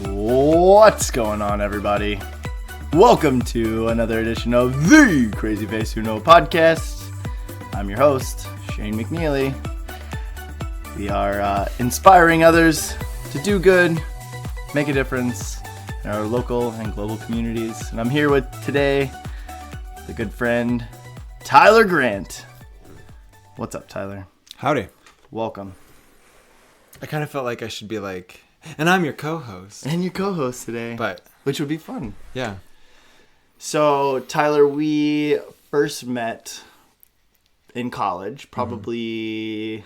What's going on, everybody? Welcome to another edition of the Crazy Face Who Know podcast. I'm your host, Shane McNeely. We are inspiring others to do good, make a difference in our local and global communities. And I'm here with today the good friend Tyler Grant. What's up, Tyler? Howdy. Welcome. I kind of felt like I should be like, and I'm your co-host. And your co-host today. Which would be fun. Yeah. So, Tyler, we first met in college, probably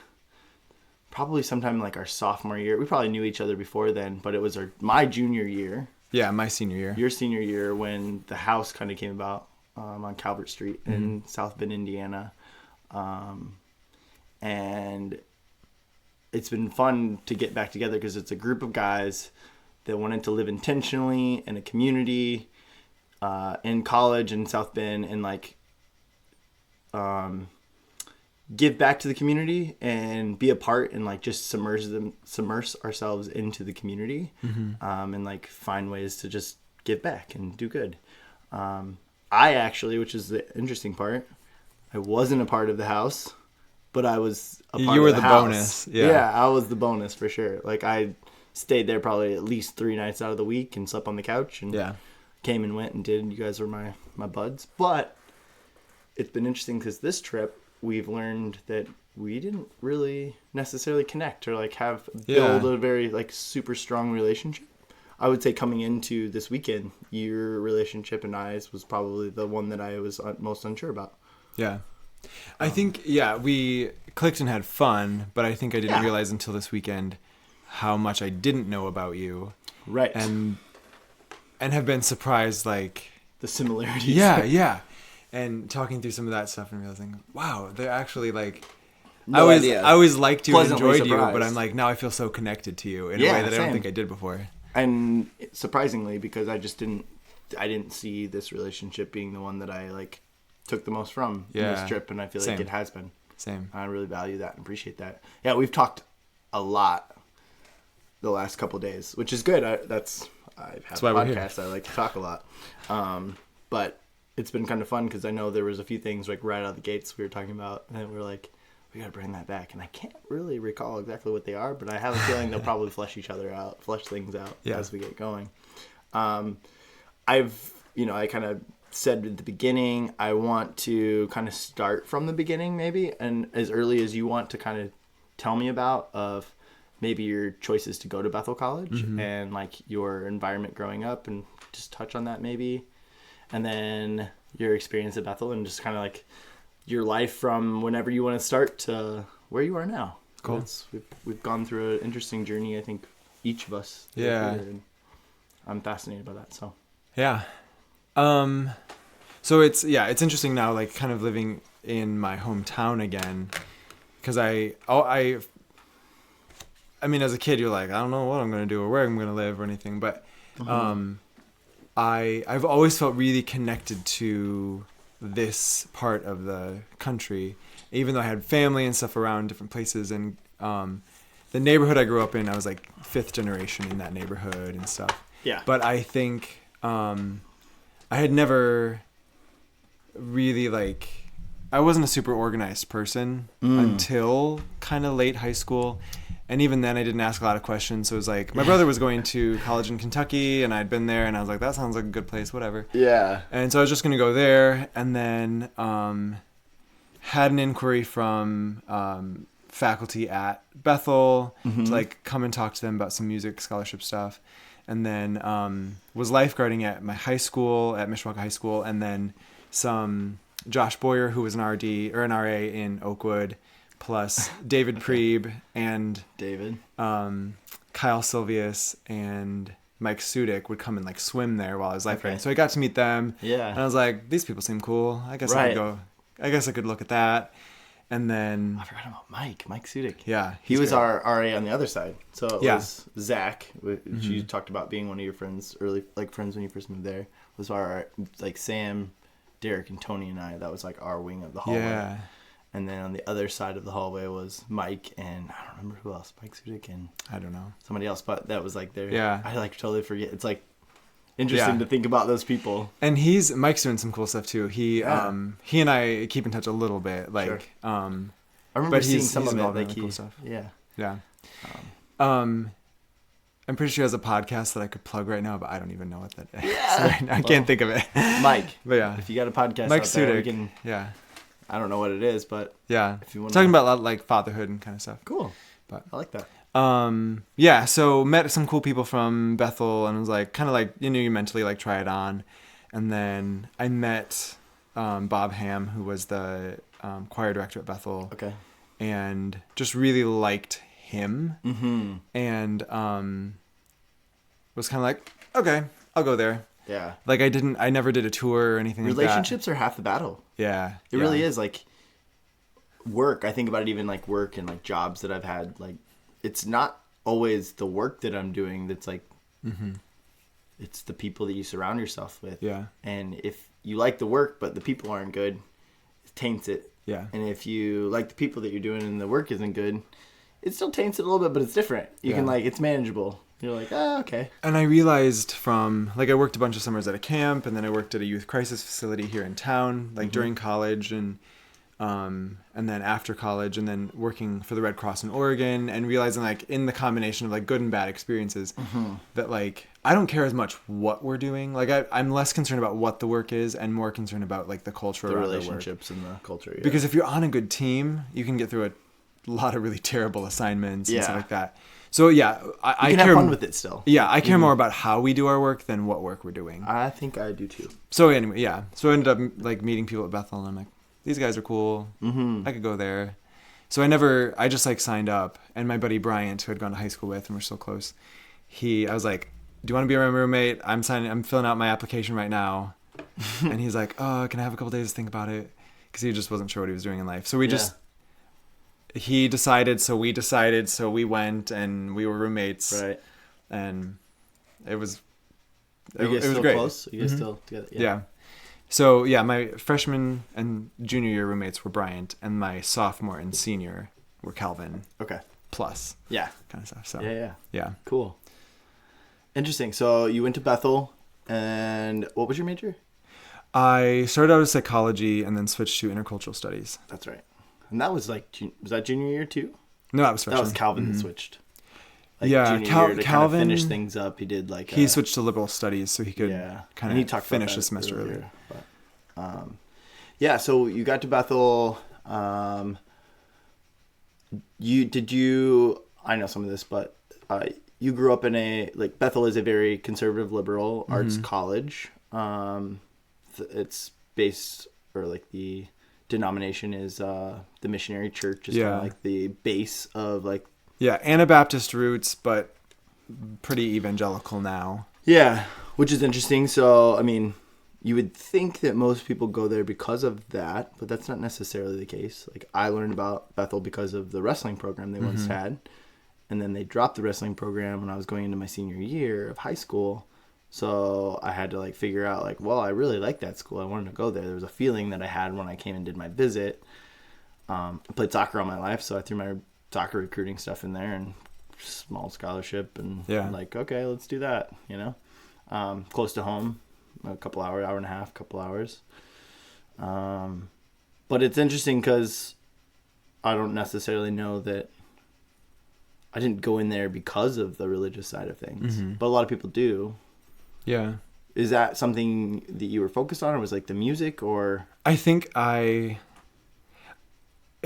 sometime like our sophomore year. We probably knew each other before then, but it was my junior year. Yeah, my senior year. Your senior year, when the house kind of came about on Calvert Street in South Bend, Indiana. And it's been fun to get back together because it's a group of guys that wanted to live intentionally in a community in college in South Bend and give back to the community and be a part and just submerge ourselves into the community and find ways to just give back and do good. I actually, which is the interesting part, I wasn't a part of the house, but I was a part You were of the the house. bonus. Yeah, I was the bonus for sure. I stayed there probably at least 3 nights out of the week and slept on the couch and came and went and did. You guys were my buds. But it's been interesting because this trip we've learned that we didn't really necessarily connect or build a very super strong relationship. I would say coming into this weekend, your relationship and I's was probably the one that I was most unsure about. Yeah. I think, we clicked and had fun, but I think I didn't realize until this weekend how much I didn't know about you. Right. And have been surprised, the similarities. Yeah. And talking through some of that stuff and realizing, wow, they're actually I always liked you and enjoyed surprised. You, but I'm now I feel so connected to you in a way that I don't think I did before. And surprisingly, because I didn't see this relationship being the one that I took the most from in this trip, and I feel like it has been. Same. I really value that and appreciate that. Yeah, we've talked a lot the last couple of days, which is good. I have a podcast. I like to talk a lot. But it's been kind of fun because I know there was a few things right out of the gates we were talking about, and we were like, we got to bring that back. And I can't really recall exactly what they are, but I have a feeling they'll probably flesh things out as we get going. I kind of said at the beginning, I want to kind of start from the beginning maybe, and as early as you want to kind of tell me about of maybe your choices to go to Bethel College and your environment growing up, and just touch on that maybe, and then your experience at Bethel and just kind of your life from whenever you want to start to where you are now. Cool. We've gone through an interesting journey, I think, each of us. Yeah. And I'm fascinated by that. So. Yeah. So it's interesting now, kind of living in my hometown again, because I mean, as a kid, you're I don't know what I'm going to do or where I'm going to live or anything, but, I've always felt really connected to this part of the country, even though I had family and stuff around different places, and, the neighborhood I grew up in, I was 5th generation in that neighborhood and stuff. Yeah. But I think, I had never really I wasn't a super organized person until kind of late high school. And even then I didn't ask a lot of questions. So it was my brother was going to college in Kentucky and I'd been there and I was that sounds like a good place, whatever. Yeah. And so I was just going to go there, and then had an inquiry from faculty at Bethel to come and talk to them about some music scholarship stuff. And then was lifeguarding at my high school, at Mishawaka High School, and then some Josh Boyer, who was an RD or an RA in Oakwood, plus David Preeb and David, Kyle Silvius and Mike Sudik would come and swim there while I was lifeguarding. Okay. So I got to meet them. Yeah. And I was these people seem cool. I guess I could go. I guess I could look at that. And then I forgot about Mike Sudik. Yeah, he was our RA on the other side. So it was Zach, which you talked about being one of your friends, early friends when you first moved there. It was our Sam, Derek, and Tony and I. That was our wing of the hallway. Yeah. And then on the other side of the hallway was Mike and I don't remember who else. Mike Sudik and I don't know. Somebody else, but that was like their. Yeah. I like totally forget. It's like interesting to think about those people. And Mike's doing some cool stuff too. He and I keep in touch a little bit. Like sure. I remember seeing some of it. Like cool stuff. Yeah. Yeah. I'm pretty sure he has a podcast that I could plug right now, but I don't even know what that is. Yeah. Right now. I can't think of it. Mike. But yeah. If you got a podcast Mike out there, Sudik, we can... Yeah. I don't know what it is, but... Yeah. If you want Talking about like fatherhood and kind of stuff. Cool. But I like that. Yeah, so met some cool people from Bethel and was like, kind of like, you mentally like try it on. And then I met Bob Ham, who was the choir director at Bethel. Okay. And just really liked him. Mm-hmm. And was kind of like, okay, I'll go there. Yeah. Like I never did a tour or anything like that. Relationships are half the battle. Yeah. It really is. Like work, I think about it even like work and like jobs that I've had. Like it's not always the work that I'm doing that's like, it's the people that you surround yourself with. Yeah. And if you like the work, but the people aren't good, it taints it. Yeah. And if you like the people that you're doing and the work isn't good, it still taints it a little bit, but it's different. You can like, it's manageable. You're like, oh, okay. And I realized from, like, I worked a bunch of summers at a camp, and then I worked at a youth crisis facility here in town, like during college, and then after college, and then working for the Red Cross in Oregon, and realizing, like, in the combination of, like, good and bad experiences, that, like, I don't care as much what we're doing. Like, I'm less concerned about what the work is and more concerned about, like, the culture around the relationships and the culture. Yeah. Because if you're on a good team, you can get through a lot of really terrible assignments and stuff like that. So yeah, I can care, have fun with it still. Yeah, I care more about how we do our work than what work we're doing. I think I do too. So anyway, yeah. So I ended up like meeting people at Bethel, and I'm like, these guys are cool. I could go there. So I just like signed up, and my buddy Bryant, who I'd gone to high school with, and we're still close. I was like, do you want to be my roommate? I'm filling out my application right now. And he's like, oh, can I have a couple days to think about it? Because he just wasn't sure what he was doing in life. So he decided, so we decided, so we went, and we were roommates. Right. And it was great. Close? Are you guys still together? Yeah. So, yeah, my freshman and junior year roommates were Bryant, and my sophomore and senior were Calvin. Okay. Plus. Yeah. Kind of stuff. So, yeah. Cool. Interesting. So, you went to Bethel, and what was your major? I started out as psychology and then switched to intercultural studies. That's right. And that was like, was that junior year too? No, that was freshman. That was Calvin that switched. Like Calvin kind of finish things up. He did like he switched to liberal studies so he could kind of finish the semester earlier. But, so you got to Bethel. I know some of this, but you grew up in Bethel is a very conservative liberal arts college. It's based, or like the denomination is the missionary church is kind of like the base of like Anabaptist roots, but pretty evangelical now. Yeah, which is interesting. So I mean, you would think that most people go there because of that, but that's not necessarily the case. Like I learned about Bethel because of the wrestling program they once had, and then they dropped the wrestling program when I was going into my senior year of high school. So I had to like figure out like, well, I really like that school. I wanted to go there. There was a feeling that I had when I came and did my visit. I played soccer all my life, so I threw my soccer recruiting stuff in there and small scholarship and like, okay, let's do that. Close to home, a couple hours, hour and a half, couple hours. But it's interesting because I don't necessarily know that I didn't go in there because of the religious side of things, but a lot of people do. Yeah. Is that something that you were focused on, or was like the music, or? I think it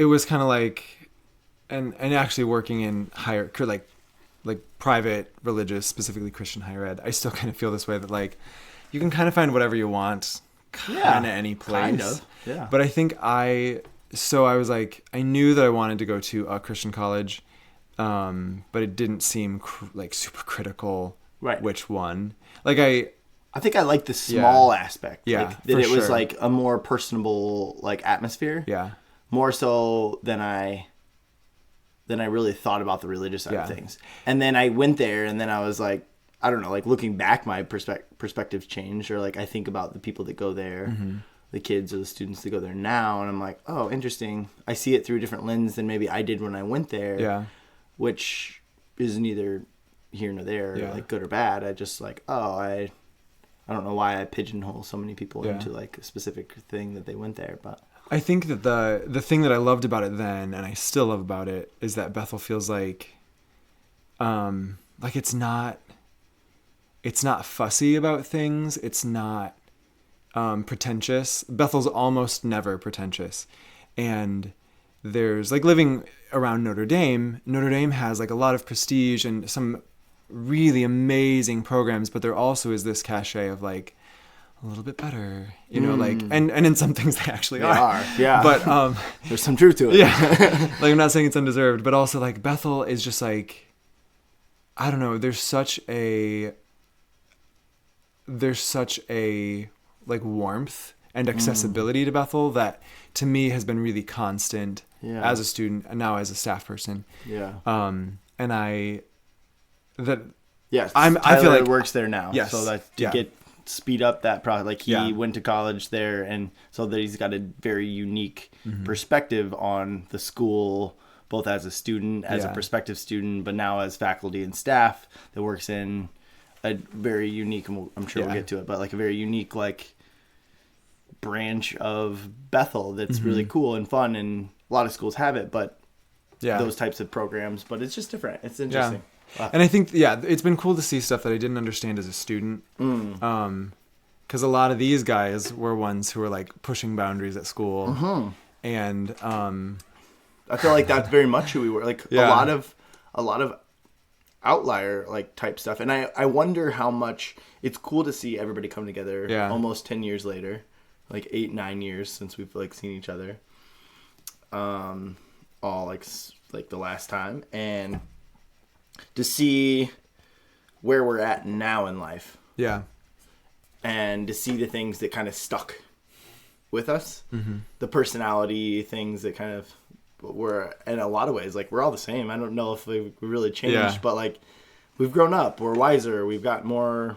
was kind of like, and actually working in higher, like private, religious, specifically Christian higher ed, I still kind of feel this way that like, you can kind of find whatever you want kind of any place. Kind of, yeah. But I think I was like, I knew that I wanted to go to a Christian college, but it didn't seem like super critical. Right. Which one? Like I think I like the small aspect. Yeah. Like, that it was like a more personable like atmosphere. Yeah. More so than I really thought about the religious side of things. And then I went there, and then I was like, I don't know, like looking back, my perspectives changed, or like I think about the people that go there, the kids or the students that go there now, and I'm like, oh, interesting. I see it through a different lens than maybe I did when I went there. Yeah. Which is neither here nor there, like good or bad. I just like, I don't know why I pigeonhole so many people into like a specific thing that they went there, but I think that the thing that I loved about it then, and I still love about it, is that Bethel feels like it's not fussy about things. It's not pretentious. Bethel's almost never pretentious. And there's like living around Notre Dame has like a lot of prestige and some really amazing programs, but there also is this cachet of like a little bit better, you know, like, and in some things they actually are. Yeah. But there's some truth to it. Yeah. Like, I'm not saying it's undeserved, but also like Bethel is just like, I don't know, there's such a like warmth and accessibility to Bethel that to me has been really constant as a student and now as a staff person. Yeah. I feel Tyler like works there now. Yes. So that to speed up that process, like he went to college there, and so that he's got a very unique perspective on the school, both as a student, as a prospective student, but now as faculty and staff that works in a very unique, and I'm sure we'll get to it, but like a very unique like branch of Bethel that's really cool and fun, and a lot of schools have it, but those types of programs, but it's just different. It's interesting. Wow. And I think, it's been cool to see stuff that I didn't understand as a student. Because a lot of these guys were ones who were like pushing boundaries at school. And I feel like that's very much who we were. Like a lot of outlier like type stuff. And I wonder how much it's cool to see everybody come together almost 10 years later, like 8-9 years since we've like seen each other. All like the last time, and to see where we're at now in life. Yeah. And to see the things that kind of stuck with us. The personality things that kind of were, in a lot of ways, like we're all the same. I don't know if we really changed, but like we've grown up, we're wiser, we've got more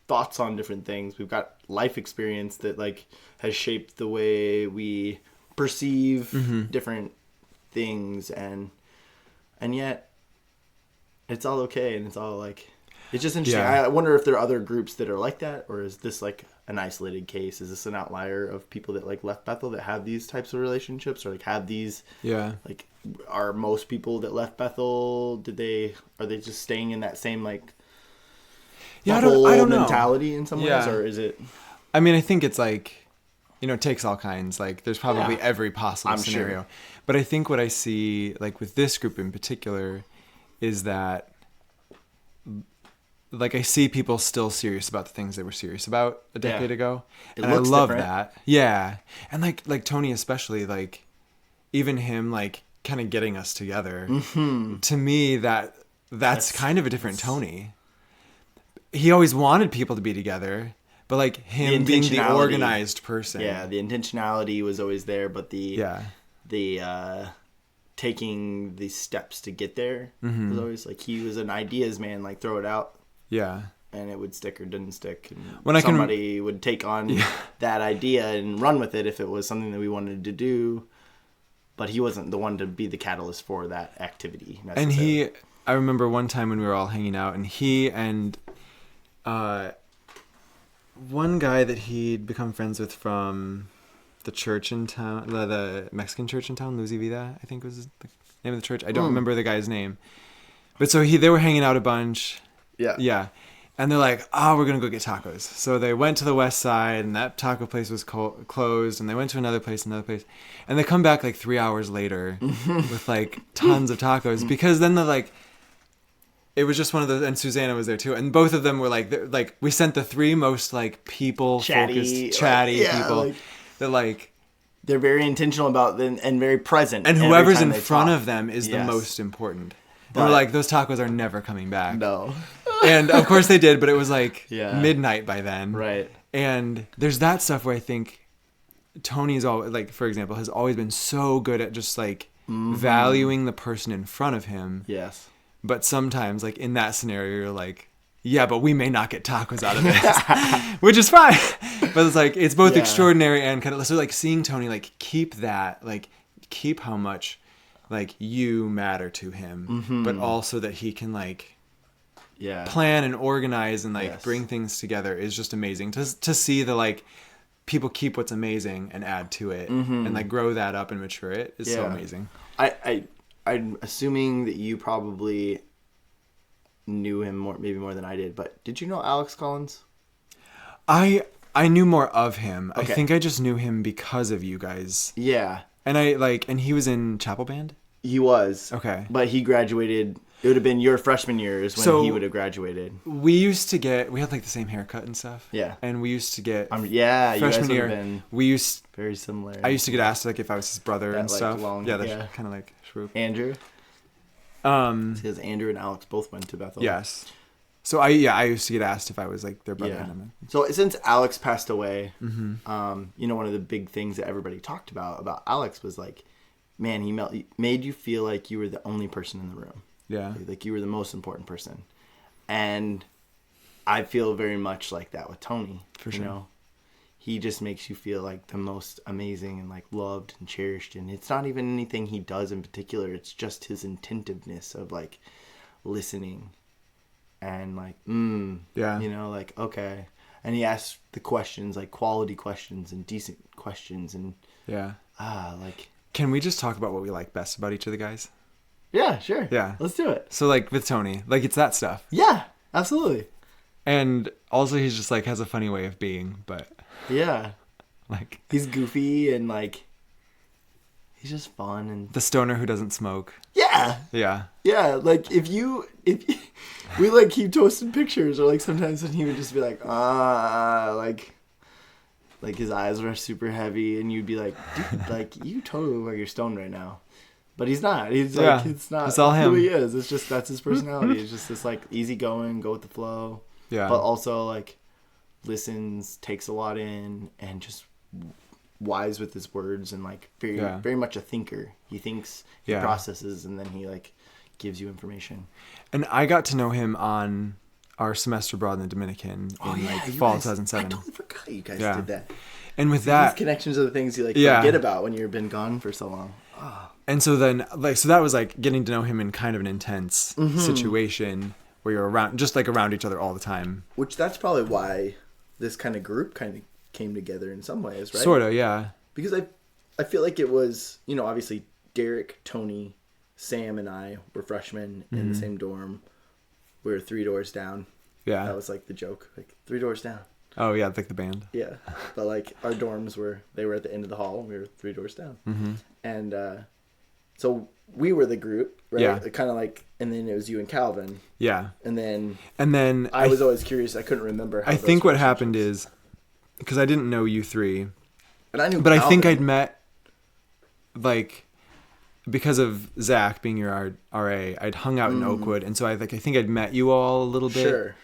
thoughts on different things. We've got life experience that like has shaped the way we perceive different things, and yet it's all okay, and it's all like, it's just interesting. I wonder if there are other groups that are like that, or is this like an isolated case? Is this an outlier of people that like left Bethel that have these types of relationships, or like have these? Like, are most people that left Bethel, are they just staying in that same like I don't know mentality in some ways, or is it? I mean, I think it's like, it takes all kinds. Like, there's probably every possible scenario. Sure. But I think what I see, like with this group in particular, is that like I see people still serious about the things they were serious about a decade ago, and I love that. Yeah, and like Tony especially, like even him like kind of getting us together. To me, that's kind of a different Tony. He always wanted people to be together, but like him being the organized person. Yeah, the intentionality was always there, but the taking the steps to get there was always like, he was an ideas man, like throw it out. Yeah. And it would stick or didn't stick. And when somebody would take on that idea and run with it if it was something that we wanted to do. But he wasn't the one to be the catalyst for that activity. And I remember one time when we were all hanging out, and he and one guy that he'd become friends with from the church in town, the Mexican church in town, Luz y Vida, I think was the name of the church. I don't remember the guy's name. But so they were hanging out a bunch. Yeah. Yeah. And they're like, we're going to go get tacos. So they went to the west side, and that taco place was closed, and they went to another place. And they come back like 3 hours later with like tons of tacos, because then they're like, it was just one of those, and Susanna was there too, and both of them were like we sent the three most like people-focused, chatty people. Like, they're very intentional about them and very present. And whoever's in front of them is the most important. And we're like, those tacos are never coming back. No. And of course they did, but it was like midnight by then. Right. And there's that stuff where I think Tony's always, like, for example, has always been so good at just like valuing the person in front of him. Yes. But sometimes, like in that scenario, you're like, yeah, but we may not get tacos out of this, which is fine. But it's like, it's both extraordinary and kind of, so like seeing Tony, like keep how much like you matter to him, but also that he can like plan and organize and like bring things together is just amazing to see the like people keep what's amazing and add to it and like grow that up and mature it is so amazing. I'm assuming that you probably knew him maybe more than I did, but did you know Alex Collins? I knew more of him. Okay. I think I just knew him because of you guys. Yeah. And and he was in Chapel Band? He was. Okay. But he graduated, it would have been your freshman years when he would have graduated. We had like the same haircut and stuff. Yeah. And we used to get, freshman you guys year, been very similar. I used to get asked like if I was his brother and like stuff. Kind of like swoop. Andrew? Because Andrew and Alex both went to Bethel. Yes. So I used to get asked if I was like their brother. Yeah. So since Alex passed away, one of the big things that everybody talked about Alex was like, man, he made you feel like you were the only person in the room. Yeah. Like you were the most important person. And I feel very much like that with Tony. For sure. You know? He just makes you feel like the most amazing and like loved and cherished. And it's not even anything he does in particular. It's just his attentiveness of like listening and like, like, okay. And he asks the questions, like quality questions and decent questions. And like. Can we just talk about what we like best about each of the guys? Yeah, sure. Yeah. Let's do it. So like with Tony, like it's that stuff. Yeah, absolutely. And also he's just like has a funny way of being, but yeah. Like he's goofy and like he's just fun and the stoner who doesn't smoke. Yeah. Yeah. Yeah, like if we like keep posting pictures or like sometimes when he would just be like, like his eyes were super heavy and you'd be like, dude, like you totally look like you're stoned right now. But he's not. He's like, it's not. It's all him. Who he is. It's just, that's his personality. It's just this like easygoing, go with the flow. Yeah. But also like listens, takes a lot in, and just wise with his words and like very much a thinker. He thinks, he processes, and then he like gives you information. And I got to know him on our semester abroad in the Dominican in fall 2007. I totally forgot you guys did that. And with that, these connections are the things you like forget about when you've been gone for so long. Oh. And so then, like, so that was like getting to know him in kind of an intense situation where you're around each other all the time. Which that's probably why this kind of group kind of came together in some ways, right? Sort of, yeah. Because I feel like it was, obviously Derek, Tony, Sam, and I were freshmen in the same dorm. We were 3 doors down. Yeah. That was like the joke, like 3 doors down. Oh yeah, like the band. Yeah, but like our dorms were at the end of the hall. And we were 3 doors down, and so we were the group, right? Yeah. Kind of like, and then it was you and Calvin. Yeah. And then I was always curious. I couldn't remember. I think what happened is because I didn't know you three, and I knew, but Calvin. I think I'd met like because of Zach being your RA. I'd hung out in Oakwood, and so I think I'd met you all a little bit. Sure.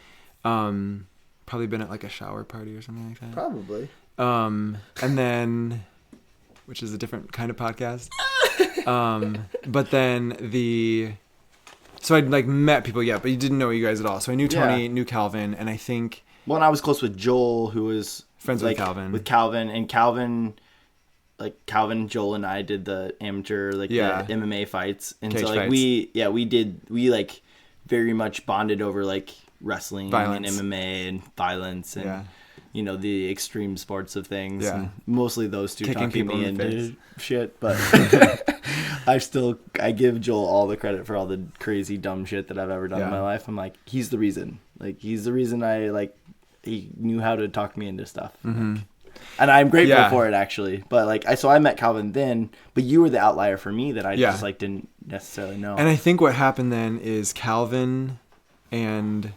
Probably been at like a shower party or something like that. Probably. And then, which is a different kind of podcast. But then so I'd like met people, but you didn't know you guys at all. So I knew Tony, knew Calvin, and I think. Well, and I was close with Joel, who was friends with Calvin. With Calvin, and Calvin, Joel, and I did the amateur the MMA fights, and Cage so like fights. we like very much bonded over like wrestling violence. And MMA and violence and the extreme sports of things. And mostly those two kicking talking people me in the into face. shit, but I give Joel all the credit for all the crazy dumb shit that I've ever done in my life. I'm like, he's the reason. Like he's the reason he knew how to talk me into stuff. Mm-hmm. And I'm grateful for it actually. But I met Calvin then, but you were the outlier for me that I just didn't necessarily know. And I think what happened then is Calvin and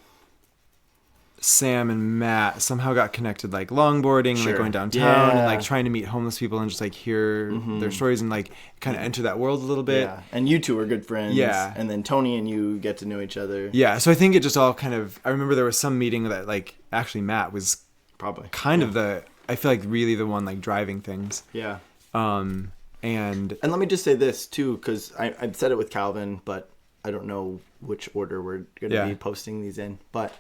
Sam and Matt somehow got connected, like longboarding and like going downtown and like trying to meet homeless people and just like hear their stories and like kind of enter that world a little bit. Yeah. And you two are good friends. Yeah. And then Tony and you get to know each other. Yeah. So I think it just all kind of, I remember there was some meeting that like actually Matt was probably kind of I feel like really the one like driving things. Yeah. And let me just say this too, because I've said it with Calvin, but I don't know which order we're going to be posting these in. But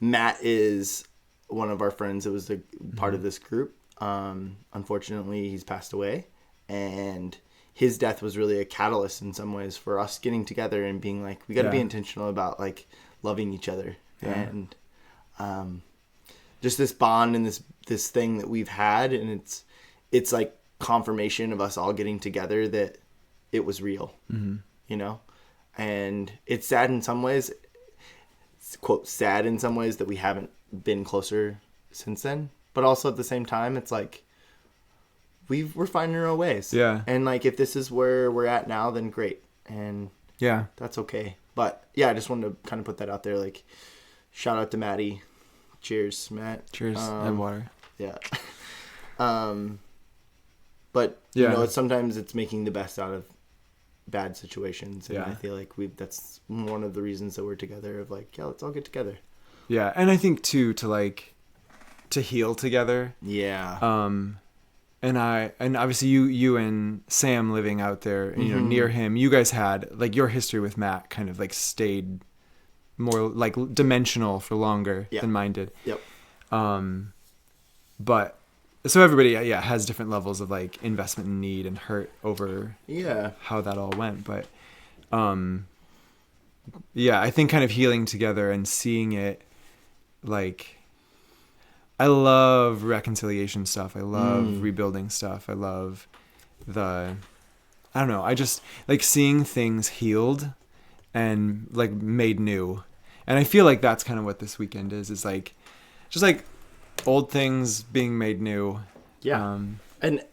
Matt is one of our friends that was the part of this group. Unfortunately, he's passed away, and his death was really a catalyst in some ways for us getting together and being like, we got to be intentional about like loving each other and just this bond and this thing that we've had, and it's like confirmation of us all getting together that it was real, you know, and it's sad in some ways. It's, quote, sad in some ways that we haven't been closer since then, but also at the same time, it's like we're finding our own ways. Yeah. And like, if this is where we're at now, then great. And yeah, that's okay. But yeah, I just wanted to kind of put that out there. Like, shout out to Maddie. Cheers, Matt. Cheers. And water. Yeah. But you know, sometimes it's making the best out of bad situations. And I feel like that's one of the reasons that we're together, of like, yeah, let's all get together. Yeah. And I think too, to heal together. Yeah. And obviously you and Sam living out there, you know, near him, you guys had like your history with Matt kind of like stayed more like dimensional for longer than mine did. Yep. But so everybody, has different levels of like investment and need and hurt over how that all went. But, I think kind of healing together and seeing it, like, I love reconciliation stuff. I love rebuilding stuff. I love I don't know. I just like seeing things healed and like made new. And I feel like that's kind of what this weekend is like, just like old things being made new. Yeah. And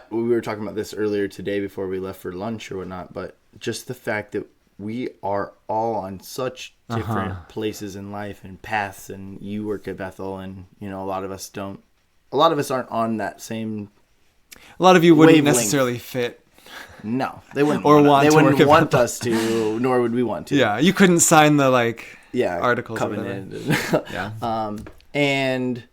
we were talking about this earlier today before we left for lunch or whatnot, but just the fact that we are all on such different places in life and paths, and you work at Bethel, and you know, a lot of us aren't on that same. A lot of you wouldn't necessarily fit. No, they wouldn't. They wouldn't want us to, nor would we want to. Yeah, you couldn't sign the articles. Covenant. And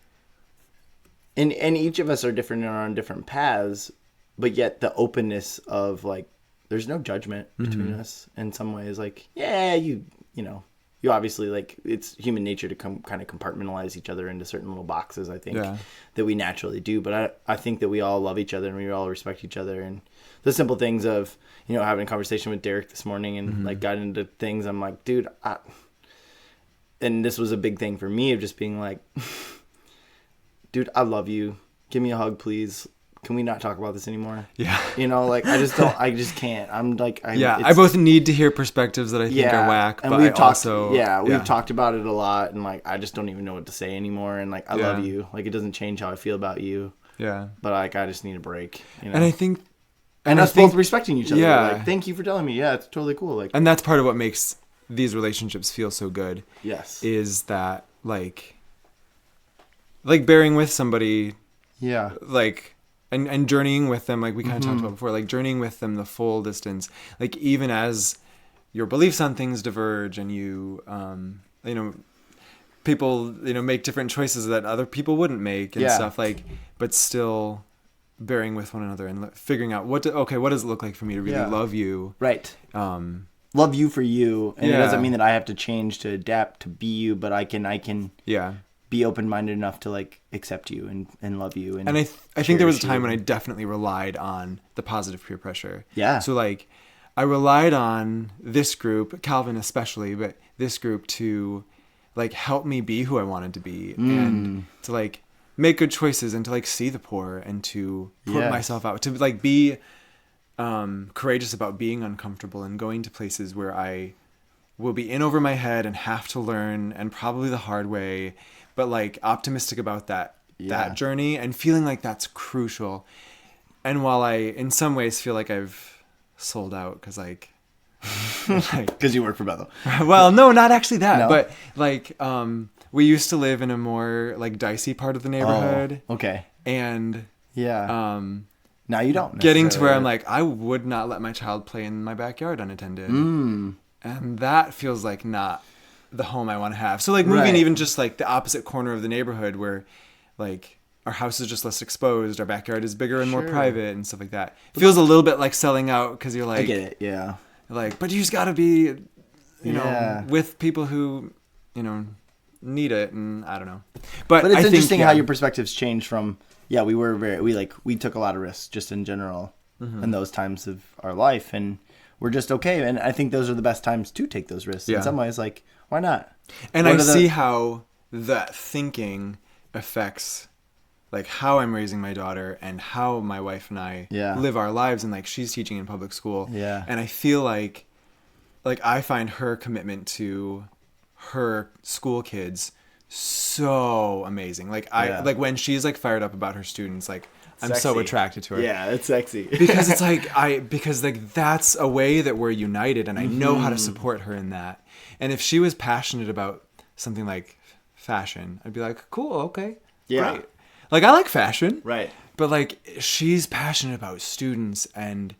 each of us are different and are on different paths, but yet the openness of like, there's no judgment between us in some ways. Like, yeah, you know, you obviously, like, it's human nature to kind of compartmentalize each other into certain little boxes, I think, that we naturally do. But I think that we all love each other and we all respect each other. And the simple things of, you know, having a conversation with Derek this morning and like got into things, I'm like, dude, and this was a big thing for me of just being like, dude, I love you. Give me a hug, please. Can we not talk about this anymore? Yeah. You know, like, I just can't. I'm like, I both need to hear perspectives that I think are whack, and but we've talked about it a lot, and like, I just don't even know what to say anymore. And like, I love you. Like, it doesn't change how I feel about you. Yeah. But like, I just need a break. You know? And I think, and us both respecting each other. Yeah. Like, thank you for telling me. Yeah, it's totally cool. Like, and that's part of what makes these relationships feel so good. Yes. Is that like bearing with somebody. Yeah. Like. And journeying with them, like we kind of talked about before, like journeying with them the full distance, like even as your beliefs on things diverge and you, you know, people, you know, make different choices that other people wouldn't make and stuff, like, but still bearing with one another and figuring out what does it look like for me to really love you? Right. Love you for you. And it doesn't mean that I have to change to adapt to be you, but I can be open-minded enough to like accept you and love you. And I think there was a time when I definitely relied on the positive peer pressure. Yeah. So like I relied on this group, Calvin especially, but this group to like help me be who I wanted to be and to like make good choices and to like see the poor and to put myself out, to like be courageous about being uncomfortable and going to places where I will be in over my head and have to learn, and probably the hard way, but like optimistic about that journey and feeling like that's crucial. And while I in some ways feel like I've sold out because because you work for Bethel. Well, no, not actually that, but like we used to live in a more like dicey part of the neighborhood. Oh, okay. And now you don't getting to where I'm like, I would not let my child play in my backyard unattended. And that feels like not the home I want to have. So like moving even just like the opposite corner of the neighborhood where like our house is just less exposed, our backyard is bigger and more private and stuff like that. It feels a little bit like selling out because you're like, I get it, yeah. Like, but you just got to be, you know, with people who, you know, need it, and I don't know. But it's I interesting think, how your perspectives changed from we took a lot of risks just in general in those times of our life, and we're just okay. And I think those are the best times to take those risks. In some ways, like, why not? And I see how that thinking affects like how I'm raising my daughter and how my wife and I live our lives, and like she's teaching in public school. Yeah. And I feel like I find her commitment to her school kids so amazing. Like like when she's like fired up about her students, like I'm so attracted to her. Yeah, it's sexy. Because it's like because that's a way that we're united, and I know how to support her in that. And if she was passionate about something like fashion, I'd be like, cool, okay. Yeah. Great. Like I like fashion. Right. But like she's passionate about students, and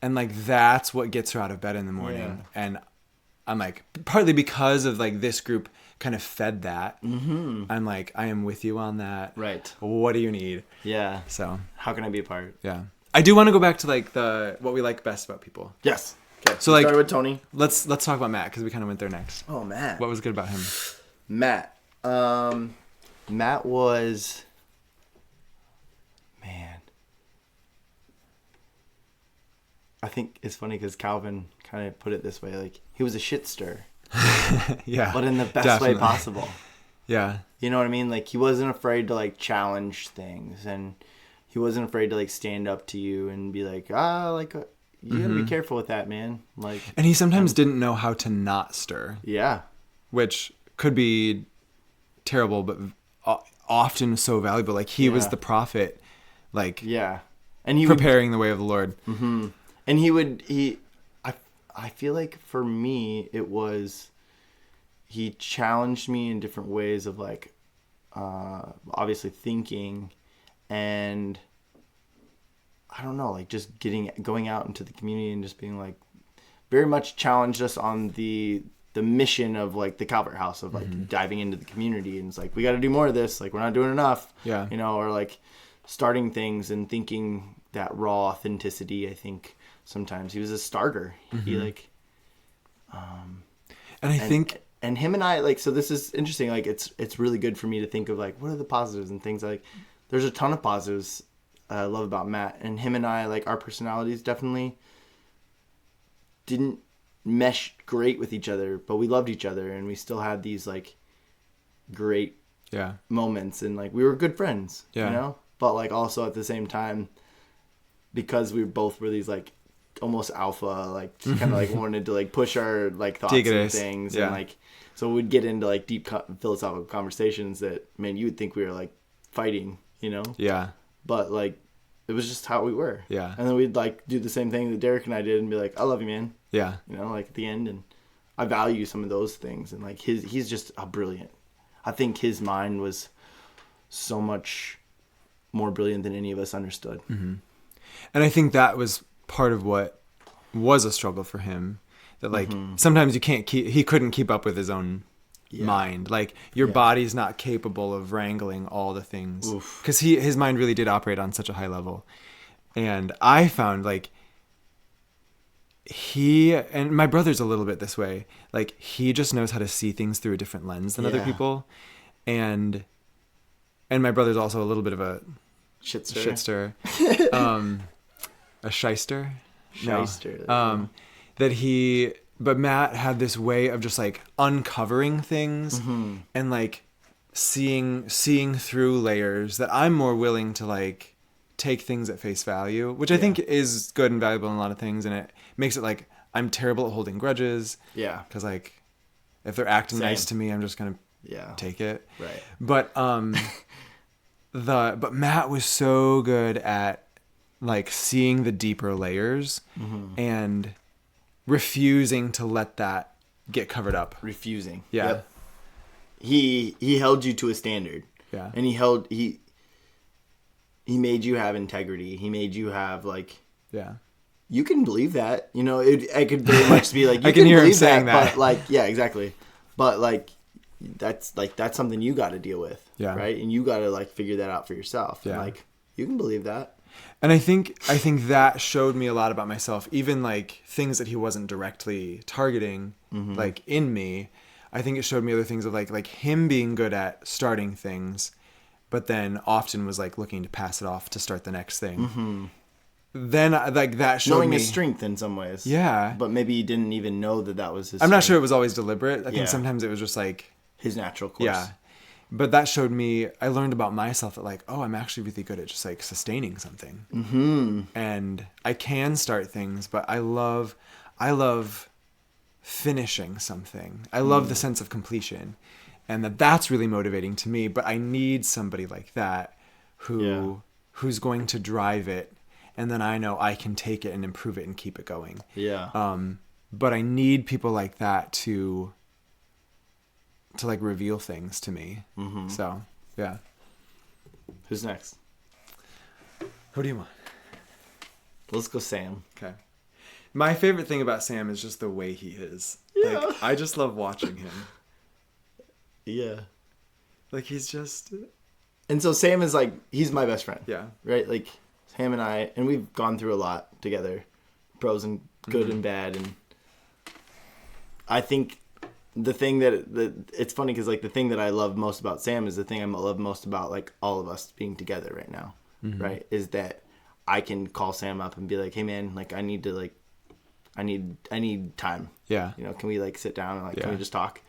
like that's what gets her out of bed in the morning. Yeah. And I'm like, partly because of like this group kind of fed that. Mm-hmm. I'm like, I am with you on that. Right. What do you need? Yeah. So how can I be a part? Yeah. I do want to go back to like what we like best about people. Yes. Okay. So like started with Tony. Let's talk about Matt, because we kind of went there next. Oh, Matt. What was good about him? Matt. Matt was, man. I think it's funny because Calvin kind of put it this way, like he was a shit stir. Yeah. But in the best way possible. Yeah. You know what I mean? Like he wasn't afraid to like challenge things, and he wasn't afraid to like stand up to you and be like, you gotta be careful with that, man. Like, and he sometimes didn't know how to not stir. Yeah. Which could be terrible, but often so valuable. Like he was the prophet, like and he preparing the way of the Lord. Mm-hmm. And I feel like for me it was, he challenged me in different ways of like obviously thinking, and I don't know, like just going out into the community and just being like, very much challenged us on the mission of like the Calvert House of like diving into the community, and it's like, we got to do more of this, like we're not doing enough, you know, or like starting things and thinking that raw authenticity. I think sometimes he was a starter. He like and him and I, like, so this is interesting, like it's really good for me to think of like, what are the positives and things. Like there's a ton of positives I love about Matt, and him and I, like our personalities definitely didn't mesh great with each other, but we loved each other, and we still had these like great moments, and like we were good friends, you know, but like also at the same time, because we both were these like almost alpha, like kind of like wanted to like push our like thoughts and things, and like so we'd get into like deep philosophical conversations that, man, you would think we were like fighting, you know, but like it was just how we were, and then we'd like do the same thing that Derek and I did and be like, I love you, man, you know, like at the end. And I value some of those things, and like he's just a brilliant, I think his mind was so much more brilliant than any of us understood. And I think that was part of what was a struggle for him, that like sometimes he couldn't keep up with his own mind. Like your body's not capable of wrangling all the things, because his mind really did operate on such a high level. And I found like and my brother's a little bit this way, like he just knows how to see things through a different lens than other people. And my brother's also a little bit of a shit stir. A shyster. But Matt had this way of just like uncovering things and like seeing through layers that I'm more willing to like take things at face value, which I think is good and valuable in a lot of things. And it makes it like, I'm terrible at holding grudges. Yeah. Cause like if they're acting nice to me, I'm just going to take it. Right. But, but Matt was so good at like seeing the deeper layers and refusing to let that get covered up. Refusing. Yeah. Yep. He held you to a standard. Yeah. And he made you have integrity. He made you have like, you can believe that, you know, it could very much be like, you I can hear him believe saying that. But like, yeah, exactly. But like, that's something you got to deal with. Yeah. Right. And you got to like figure that out for yourself. Yeah. And like, you can believe that. And I think that showed me a lot about myself, even like things that he wasn't directly targeting, like in me. I think it showed me other things of like him being good at starting things, but then often was like looking to pass it off to start the next thing. Mm-hmm. Then like that showed knowing me his strength in some ways. Yeah. But maybe he didn't even know that was his I'm not strength. sure it was always deliberate. I think sometimes it was just like his natural course. Yeah. But that showed me, I learned about myself that like, oh, I'm actually really good at just like sustaining something. Mm-hmm. And I can start things, but I love finishing something. I love the sense of completion, and that's really motivating to me. But I need somebody like that who's going to drive it, and then I know I can take it and improve it and keep it going. Yeah. But I need people like that to like reveal things to me. Mm-hmm. So yeah. Who's next? Who do you want? Let's go Sam. Okay. My favorite thing about Sam is just the way he is. Yeah. Like, I just love watching him. Yeah. Like, he's just... And so Sam is like, he's my best friend. Yeah. Right? Like, Sam and I, and we've gone through a lot together. Pros and good and bad. And I think the thing that it's funny because, like, the thing that I love most about Sam is the thing I love most about, like, all of us being together right now. Mm-hmm. Right? Is that I can call Sam up and be like, hey, man, like, I need time. Yeah. You know, can we like sit down and like, can we just talk?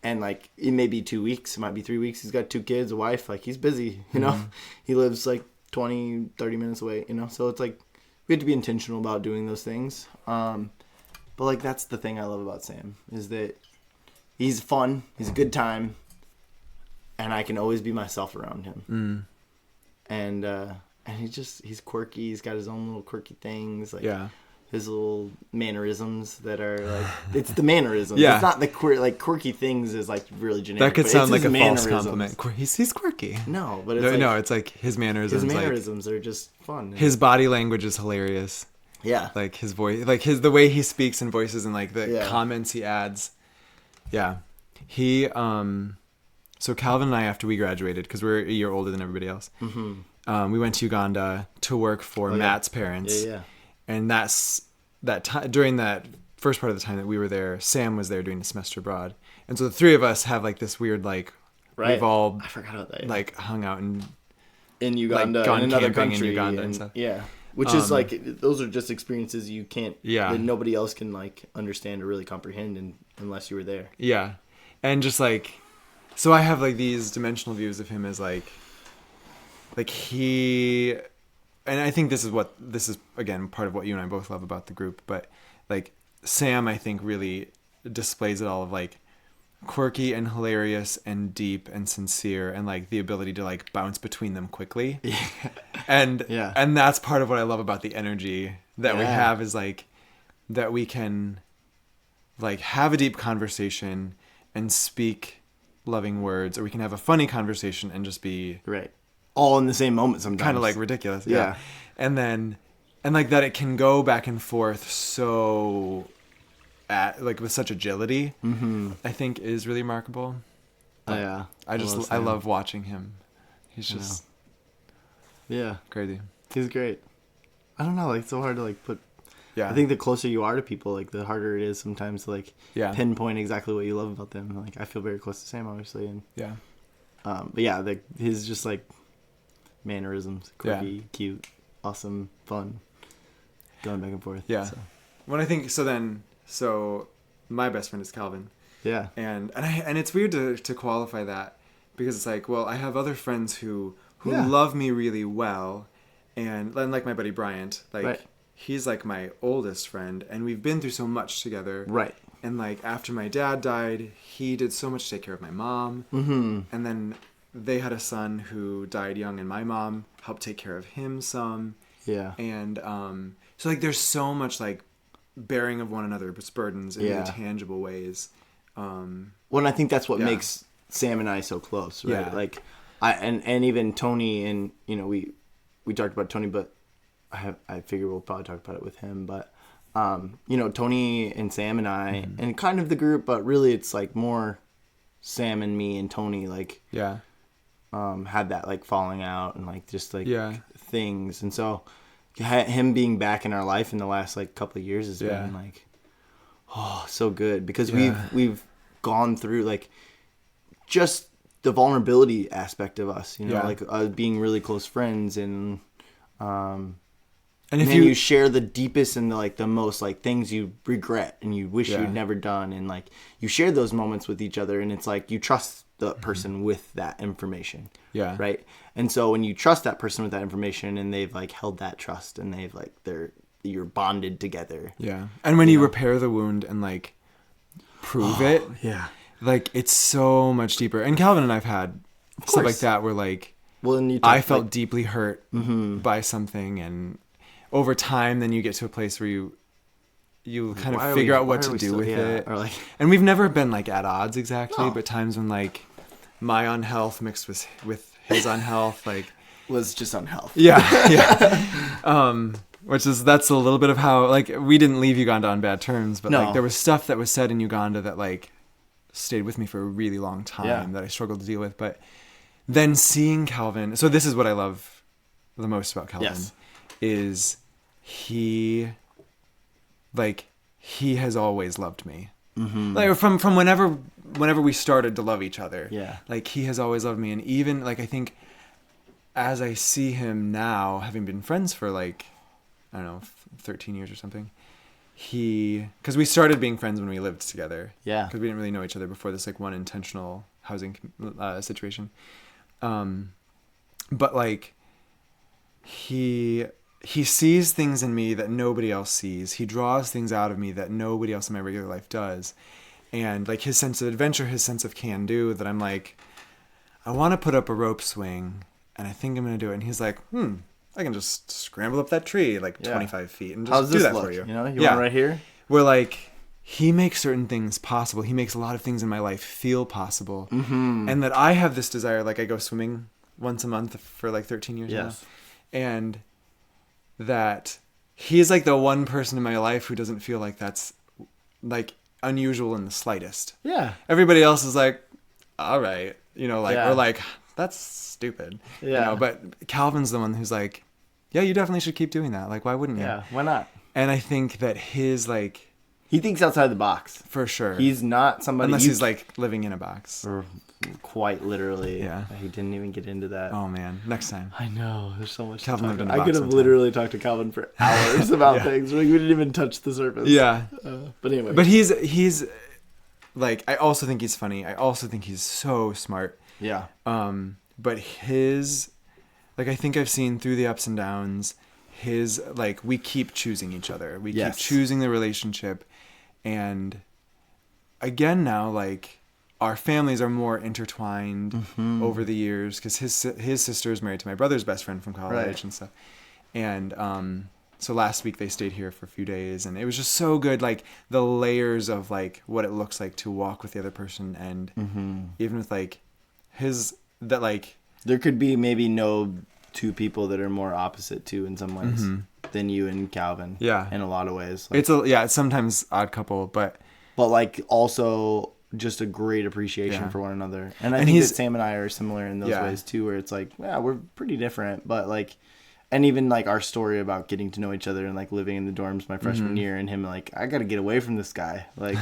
And like, it may be 2 weeks, it might be 3 weeks. He's got 2 kids, a wife, like he's busy, you know, he lives like 20, 30 minutes away, you know? So it's like, we have to be intentional about doing those things. But like, that's the thing I love about Sam is that he's fun. He's a good time. And I can always be myself around him. And he's quirky. He's got his own little quirky things. Like, his little mannerisms that are like, it's the mannerisms. It's not the quirky things is like really generic. That could sound like a false compliment. He's quirky. No, but it's it's like his mannerisms. His mannerisms are just fun. His body language is hilarious. Yeah. Like his voice, like the way he speaks and voices and like the comments he adds. Yeah. He, so Calvin and I, after we graduated, cause we're a year older than everybody else. Mm-hmm. We went to Uganda to work for Matt's parents. Yeah. And that's that time during that first part of the time that we were there. Sam was there doing the semester abroad, and so the three of us have like this weird like we've all I forgot about that. Yeah. Like hung out in Uganda, like, gone in another camping country, in Uganda and stuff. Yeah, which is like those are just experiences you can't. Yeah. That nobody else can like understand or really comprehend unless you were there. Yeah, and just like so I have like these dimensional views of him as like he. And I think this is again part of what you and I both love about the group, but like Sam I think really displays it all of like quirky and hilarious and deep and sincere and like the ability to like bounce between them quickly. And that's part of what I love about the energy that we have is like that we can like have a deep conversation and speak loving words, or we can have a funny conversation and just be all in the same moment sometimes. Kind of like ridiculous. Yeah. And like that it can go back and forth so with such agility, I think is really remarkable. Yeah. I love watching him. He's just crazy. He's great. I don't know, like it's so hard to like put I think the closer you are to people, like the harder it is sometimes to like pinpoint exactly what you love about them. Like I feel very close to Sam obviously and but his just like mannerisms, quirky, cute, awesome, fun, going back and forth. Yeah. So. When I think so my best friend is Calvin. Yeah. And it's weird to qualify that because it's like, well, I have other friends who love me really well, and like my buddy Bryant, like he's like my oldest friend, and we've been through so much together. Right. And like after my dad died, he did so much to take care of my mom, and then they had a son who died young, and my mom helped take care of him some. Yeah. And so like there's so much like bearing of one another's burdens in really tangible ways. Well, and I think that's what makes Sam and I so close, right? Yeah. Like and even Tony, and you know we talked about Tony, but I figure we'll probably talk about it with him, but you know, Tony and Sam and I and kind of the group, but really it's like more Sam and me and Tony like had that like falling out and like just like things, and so him being back in our life in the last like couple of years has been like so good because we've gone through like just the vulnerability aspect of us, you know, like being really close friends, and if you share the deepest and the most like things you regret and you wish you'd never done, and like you share those moments with each other, and it's like you trust the person with that information. Yeah. Right. And so when you trust that person with that information, and they've like held that trust, and they've like you're bonded together. Yeah. And when you repair the wound and like prove it, like it's so much deeper. And Calvin and I've had stuff like that where like, I felt deeply hurt by something, and over time, then you get to a place where you kind of figure out what to do with it. Or like, and we've never been like at odds exactly, but times when like my unhealth mixed with his unhealth, like was just unhealth. Yeah. That's a little bit of how, like, we didn't leave Uganda on bad terms, but like there was stuff that was said in Uganda that like stayed with me for a really long time that I struggled to deal with. But then seeing Calvin, so this is what I love the most about Calvin, is he has always loved me. Like from whenever we started to love each other. Yeah. Like he has always loved me. And even like, I think as I see him now, having been friends for like, I don't know, 13 years or something, because we started being friends when we lived together. Yeah. Because we didn't really know each other before this like one intentional housing situation. But like he sees things in me that nobody else sees. He draws things out of me that nobody else in my regular life does. And like his sense of adventure, his sense of can do, that I'm like, I want to put up a rope swing and I think I'm going to do it. And he's like, I can just scramble up that tree like 25 feet and just do that for you. You know, you want right here? Where like, he makes certain things possible. He makes a lot of things in my life feel possible. And that I have this desire, like I go swimming once a month for like 13 years now. And that he's like the one person in my life who doesn't feel like that's like unusual in the slightest. Yeah. Everybody else is like, all right, you know, like, or like, that's stupid. Yeah. You know, but Calvin's the one who's like, yeah, you definitely should keep doing that. Like, why wouldn't you? Yeah, why not? And I think that his like, he thinks outside the box. For sure. He's not somebody... Unless he's like living in a box. Or quite literally. Yeah. He didn't even get into that. Oh man, next time. I know. There's so much Calvin lived in a box. I could have literally talked to Calvin for hours about things. Like, we didn't even touch the surface. Yeah. But anyway. But he's like, I also think he's funny. I also think he's so smart. Yeah. But his, like, I think I've seen through the ups and downs, his, like, we keep choosing each other. We keep choosing the relationship. And again, now, like, our families are more intertwined over the years, because his sister is married to my brother's best friend from college and stuff. And so last week they stayed here for a few days, and it was just so good, like the layers of like what it looks like to walk with the other person, and even with like that like there could be maybe no two people that are more opposite too in some ways than you and Calvin. Yeah, in a lot of ways. Like, it's sometimes odd couple, but like also just a great appreciation for one another. And I think that Sam and I are similar in those ways too, where it's like, yeah, we're pretty different, but like, and even like our story about getting to know each other and like living in the dorms my freshman year, and him like, I got to get away from this guy, like,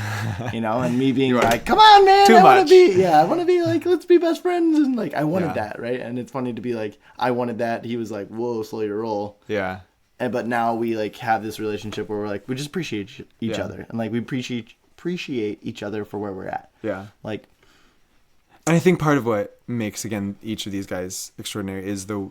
you know, and me being like, come on, man, I want to be like, let's be best friends. And like, I wanted that. Right. And it's funny to be like, I wanted that. He was like, whoa, slow your roll. Yeah. But now we like have this relationship where we're like, we just appreciate each other, and like we appreciate each other for where we're at. Yeah. Like, and I think part of what makes, again, each of these guys extraordinary is the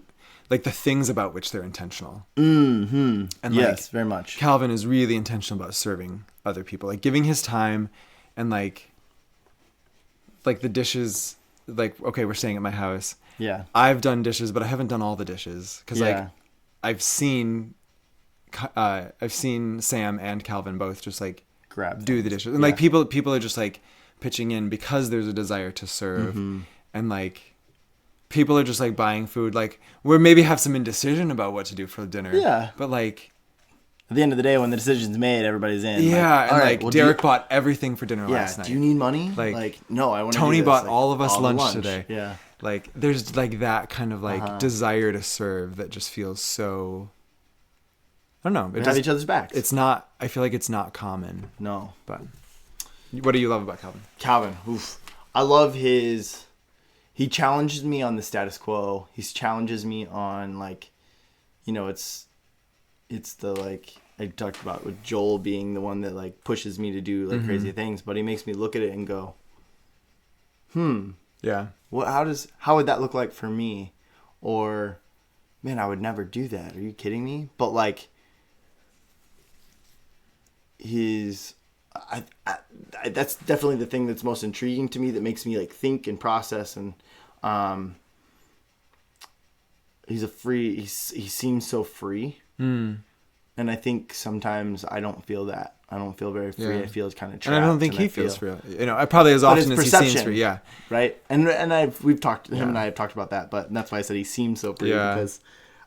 things about which they're intentional. And yes, very much. Calvin is really intentional about serving other people, like giving his time, and like the dishes, like, okay, we're staying at my house. Yeah. I've done dishes, but I haven't done all the dishes. 'Cause like I've seen Sam and Calvin both just like do the dishes, and like people are just like pitching in because there's a desire to serve, and like people are just like buying food, like we maybe have some indecision about what to do for dinner, but like at the end of the day, when the decision's made, everybody's in. Yeah. Like, and Derek bought everything for dinner last night. Do you need money? Like no, I want to Tony bought all of us lunch today. Yeah. Like there's like that kind of like desire to serve that just feels so, I don't know. We have each other's backs. It's not, I feel like it's not common. No. But What do you love about Calvin? Calvin, oof. I love he challenges me on the status quo. He challenges me on, like, you know, it's the, like, I talked about with Joel being the one that, like, pushes me to do, like, crazy things, but he makes me look at it and go, yeah, well, how would that look like for me? Or, man, I would never do that. Are you kidding me? But, like, that's definitely the thing that's most intriguing to me, that makes me, like, think and process. And he seems so free. And I think sometimes I don't feel that. I don't feel very free. I feel kind of trapped. And I don't think he feels free. You know, probably as often as he seems free. Yeah. Right. And we've talked, him and I have talked about that, but that's why I said he seems so free, because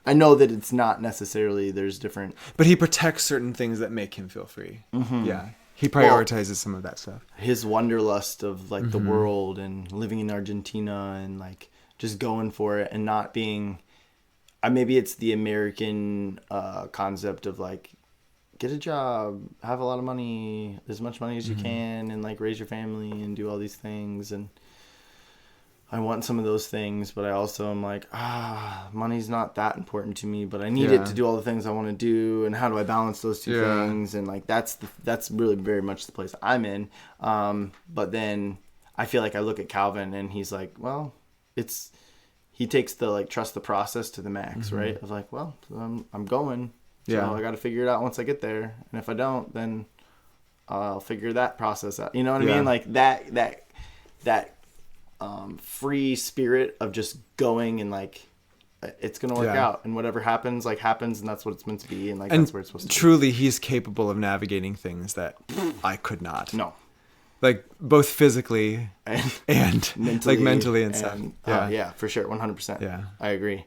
I know that it's not necessarily, there's different. But he protects certain things that make him feel free. Yeah. He prioritizes some of that stuff. His wanderlust of, like, the world and living in Argentina and, like, just going for it and not being, maybe it's the American concept of, like, get a job, have a lot of money, as much money as you can, and, like, raise your family and do all these things. And I want some of those things, but I also am like, money's not that important to me, but I need it to do all the things I want to do. And how do I balance those two things? And, like, that's really very much the place I'm in. But then I feel like I look at Calvin and he's like, well, he takes the, like, trust the process to the max, right? I was like, well, I'm going. So I got to figure it out once I get there. And if I don't, then I'll figure that process out. You know what I mean? Like, that free spirit of just going and, like, it's going to work out. And whatever happens, like, happens, and that's what it's meant to be. And, like, that's where it's supposed to be. Truly, he's capable of navigating things that I could not. No. Like, both physically and mentally, like, mentally and stuff. Yeah, for sure. 100%. Yeah. I agree.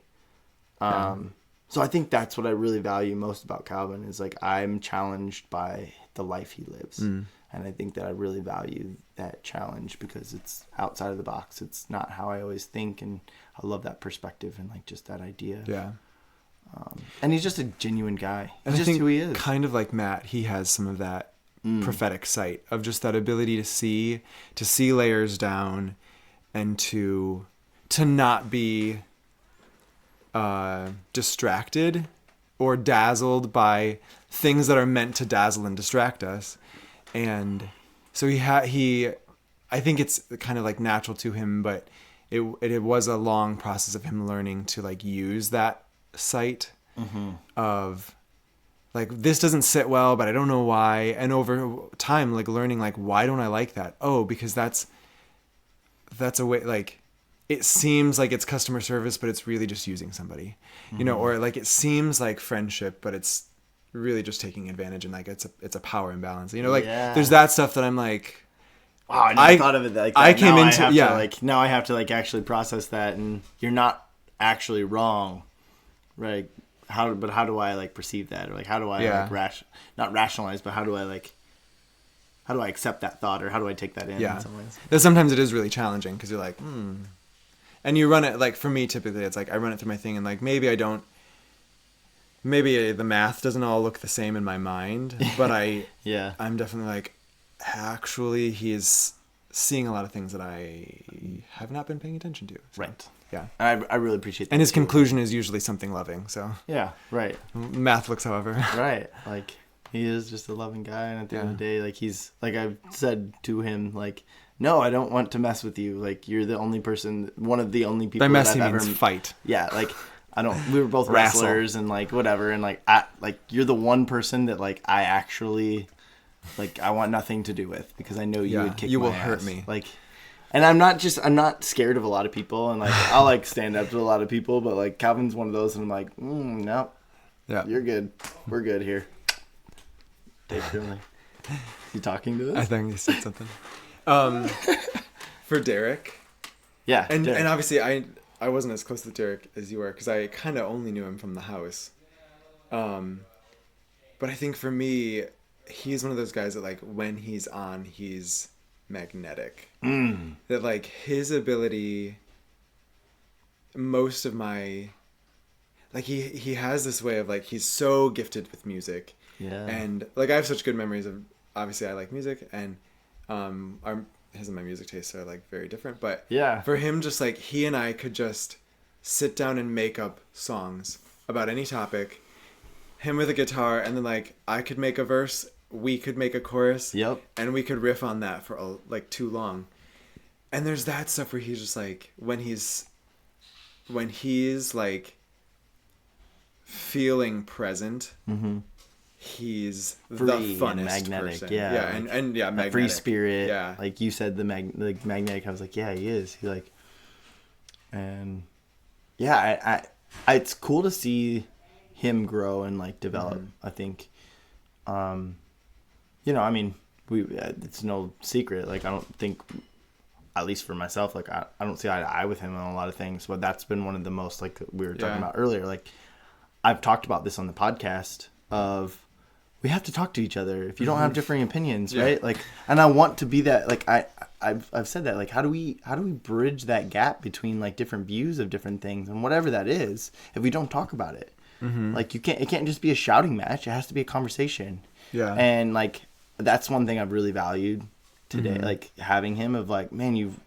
So I think that's what I really value most about Calvin is, like, I'm challenged by the life he lives. And I think that I really value that challenge because it's outside of the box. It's not how I always think. And I love that perspective and, like, just that idea. Yeah. And he's just a genuine guy. He's just who he is. Kind of like Matt, he has some of that prophetic sight of just that ability to see layers down and to not be distracted or dazzled by things that are meant to dazzle and distract us. And so I think it's kind of, like, natural to him, but it was a long process of him learning to, like, use that sight of, like, this doesn't sit well, but I don't know why. And over time, like, learning, like, why don't I like that? Oh, because that's a way, like, it seems like it's customer service, but it's really just using somebody, you know, or, like, it seems like friendship, but it's really just taking advantage, and, like, it's a power imbalance, you know, like, there's that stuff that I'm like, wow, I never thought of it like that. I came into, now I have to, like, actually process that, and you're not actually wrong, right? How do I, like, perceive that? Or, like, how do I, like, not rationalize, but how do I accept that thought, or how do I take that in some ways? But sometimes it is really challenging because you're like, and you run it, like, for me, typically, it's like, I run it through my thing, and, like, maybe the math doesn't all look the same in my mind, but I'm definitely like, actually, he is seeing a lot of things that I have not been paying attention to. So, right. Yeah. I really appreciate that. And his conclusion is usually something loving, so. Yeah, right. Math looks, however. Right. Like, he is just a loving guy, and at the end of the day, like, he's, like, I've said to him, like, no, I don't want to mess with you. Like, you're the only person, one of the only people that I've ever... fight. Yeah, like, we were both wrestlers and, like, whatever, and, like, you're the one person that, like, I actually, like, I want nothing to do with, because I know you would kick my ass. You will hurt me. Like, and I'm not scared of a lot of people, and, like, I'll, like, stand up to a lot of people, but, like, Calvin's one of those, and I'm like, no, you're good. We're good here. Dave Finley. You talking to us? I think he said something. For Derek. Yeah. And obviously I wasn't as close to Derek as you were, because I kind of only knew him from the house. But I think for me, he's one of those guys that, like, when he's on, he's magnetic. That, like, his ability, most of my, like, he has this way of, like, he's so gifted with music. Yeah. And, like, I have such good memories of, obviously I like music, and his and my music tastes are like very different, but yeah, for him, just like he and I could just sit down and make up songs about any topic, him with a guitar, and then like I could make a verse, we could make a chorus, yep, and we could riff on that for like too long. And there's that stuff where he's just like, when he's like feeling present, mm-hmm. he's free the funnest and magnetic person. yeah and magnetic. Free spirit, yeah, like you said, the magnetic. I was like, yeah, he is. He like, and yeah, I it's cool to see him grow and like develop. I think, I mean, it's no secret, like I don't think, at least for myself, like I don't see eye to eye with him on a lot of things, but that's been one of the most, like we were talking about earlier, like I've talked about this on the podcast of, we have to talk to each other if you don't have differing opinions, right? Like, and I want to be that, like I've said that, like how do we bridge that gap between like different views of different things and whatever that is, if we don't talk about it? Like it can't just be a shouting match, it has to be a conversation. And like that's one thing I've really valued today, like having him, of like, man, you've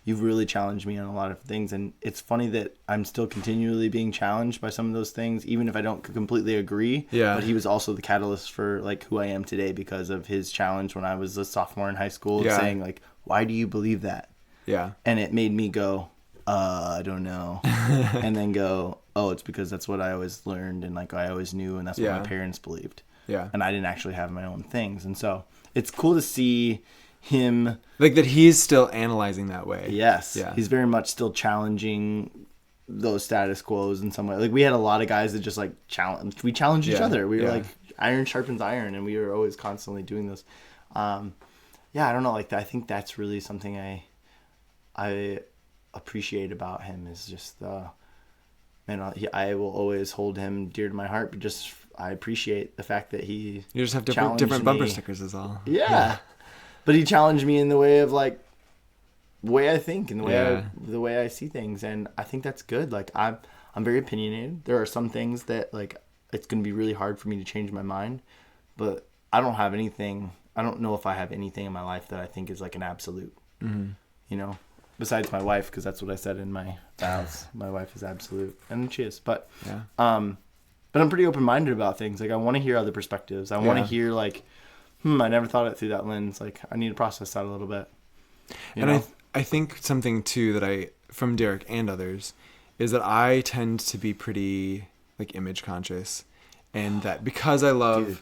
really challenged me on a lot of things, and it's funny that I'm still continually being challenged by some of those things, even if I don't completely agree. But he was also the catalyst for like who I am today because of his challenge when I was a sophomore in high school, saying like, why do you believe that? And it made me go, I don't know. And then go, oh, it's because that's what I always learned, and like I always knew, and that's what my parents believed. And I didn't actually have my own things. And so it's cool to see him, like that he's still analyzing that way. He's very much still challenging those status quos in some way. Like we had a lot of guys that just like challenged each other. We were like, iron sharpens iron, and we were always constantly doing those. I don't know, like I think that's really something I appreciate about him, is just I will always hold him dear to my heart, but just I appreciate the fact that you just have different bumper stickers is all. But he challenged me in the way of like the way I think and the way I see things, and I think that's good. Like I'm very opinionated. There are some things that like it's going to be really hard for me to change my mind, but I don't know if I have anything in my life that I think is like an absolute. Besides my wife, because that's what I said in my vows. My wife is absolute, and she is. But I'm pretty open-minded about things. Like I want to hear other perspectives. I want to hear like, I never thought it through that lens. Like I need to process that a little bit. I think something too that from Derek and others, is that I tend to be pretty like image conscious, and that because I love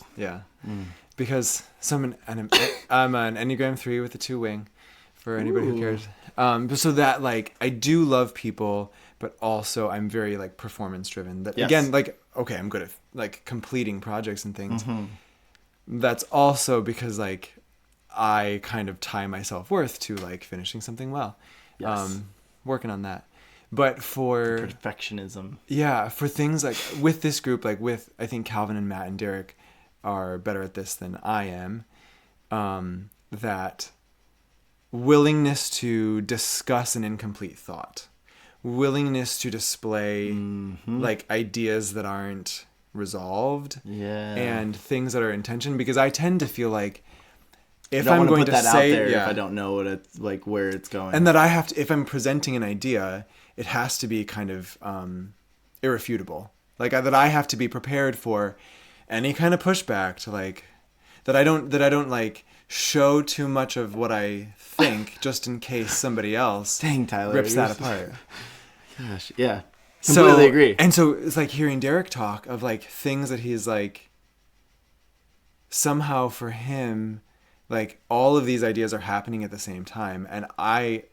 because I'm an Enneagram 3 with a 2 wing, for anybody who cares. So that like I do love people, but also I'm very like performance driven. That again, like okay, I'm good at like completing projects and things. That's also because like I kind of tie my self-worth to like finishing something well. Working on that. But for perfectionism. For things like with this group, like with, I think Calvin and Matt and Derek are better at this than I am. That willingness to discuss an incomplete thought, willingness to display like ideas that aren't resolved, and things that are in tension, because I tend to feel like if I'm going to say out there, if I don't know what it's like, where it's going, and that I have to, if I'm presenting an idea, it has to be kind of irrefutable, like that I have to be prepared for any kind of pushback, to like that I don't like show too much of what I think just in case somebody else rips that apart. Gosh, yeah. Completely agree. And so it's like hearing Derek talk of like things that he's like, somehow for him, like all of these ideas are happening at the same time. And I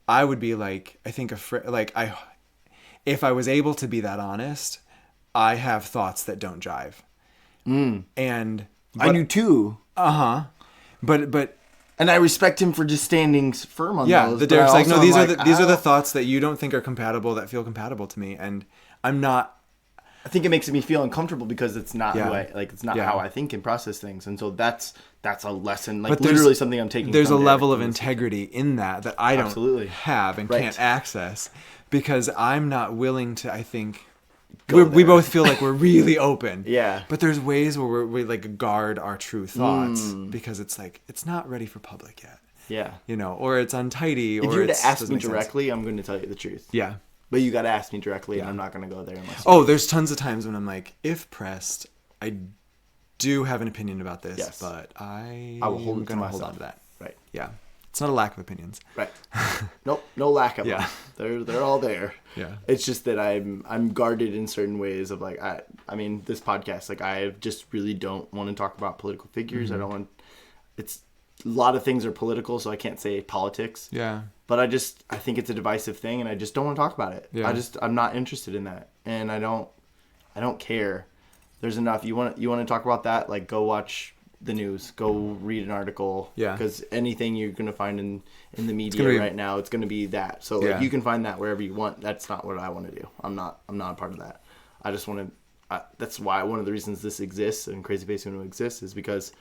would be like, I think afraid, like if I was able to be that honest, I have thoughts that don't jive. And I do too. But and I respect him for just standing firm on those. Yeah, the Derek's like, no, these are the thoughts that you don't think are compatible that feel compatible to me, and I'm not. I think it makes me feel uncomfortable because it's not who I like. It's not how I think and process things, and so that's a lesson. Like literally something I'm taking. There's a level of integrity in that I don't have and can't access, because I'm not willing to. I think we both feel like we're really open. Yeah. But there's ways where we like guard our true thoughts because it's like, it's not ready for public yet. Yeah. You know, or it's untidy. If you were to ask me directly, I'm going to tell you the truth. Yeah. But you got to ask me directly, and I'm not going to go there unless. There's tons of times when I'm like, if pressed, I do have an opinion about this, but I will hold on to that. Right. Yeah. It's not a lack of opinions. Right. Nope. No lack of them. They're all there. Yeah. It's just that I'm guarded in certain ways of like, I mean, this podcast, like I just really don't want to talk about political figures. I don't want, it's a lot of things are political, so I can't say politics. Yeah. But I think it's a divisive thing and I just don't want to talk about it. Yeah. I'm not interested in that. And I don't care. There's enough. You want to talk about that? Like go watch the news, go read an article. Yeah. Because anything you're going to find in the media right now, it's going to be that. So like, you can find that wherever you want. That's not what I want to do. I'm not a part of that. I just want to, that's why one of the reasons this exists and Crazy Face Uno exists is because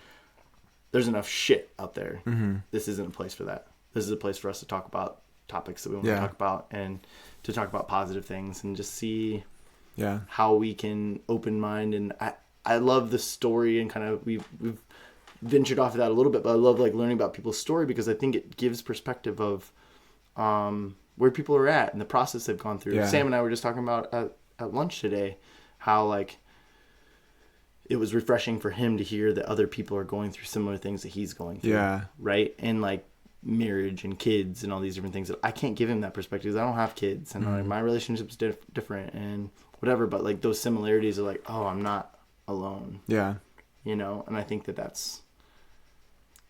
there's enough shit out there. Mm-hmm. This isn't a place for that. This is a place for us to talk about topics that we want to talk about and to talk about positive things and just see how we can open mind. And I love the story and kind of we've ventured off of that a little bit, but I love like learning about people's story because I think it gives perspective of where people are at and the process they've gone through. Sam and I were just talking about at lunch today how like it was refreshing for him to hear that other people are going through similar things that he's going through. Yeah. Right. And like marriage and kids and all these different things that I can't give him that perspective because I don't have kids and my relationship's different and whatever. But like those similarities are like, oh, I'm not alone. Yeah. You know, and I think that that's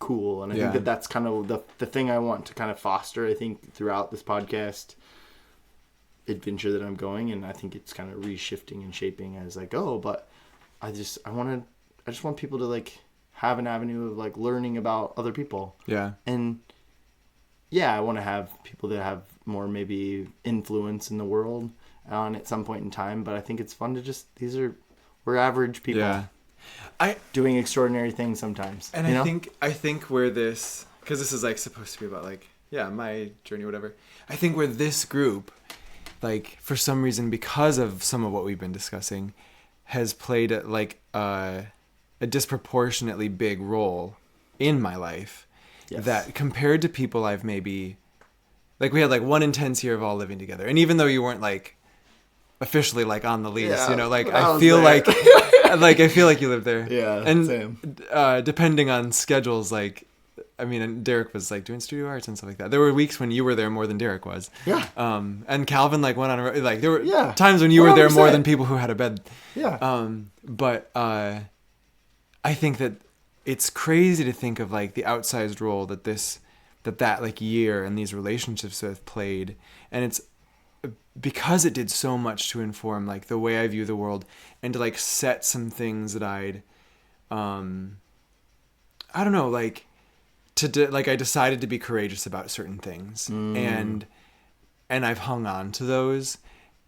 cool. And I think that that's kind of the thing I want to kind of foster, I think, throughout this podcast adventure that I'm going. And I think it's kind of reshifting and shaping as I go. But I just want people to like have an avenue of like learning about other people. Yeah. And yeah, I want to have people that have more maybe influence in the world on at some point in time. But I think it's fun to just, we're average people. Yeah. Doing extraordinary things sometimes. And I think where this, because this is like supposed to be about like, my journey, whatever. I think where this group, like for some reason, because of some of what we've been discussing, has played like a disproportionately big role in my life. Yes. That compared to people I've maybe, like we had like one intense year of all living together. And even though you weren't like officially like on the lease, you know, like I feel there. I feel like you lived there. Yeah. And same. Depending on schedules, like, I mean, Derek was like doing studio arts and stuff like that. There were weeks when you were there more than Derek was. Yeah. And Calvin like went on like there were times when you 100%. Were there more than people who had a bed. Yeah. But I think that it's crazy to think of like the outsized role that that like year and these relationships have played, and it's because it did so much to inform like the way I view the world and to like set some things that I'd I don't know, like like I decided to be courageous about certain things and I've hung on to those,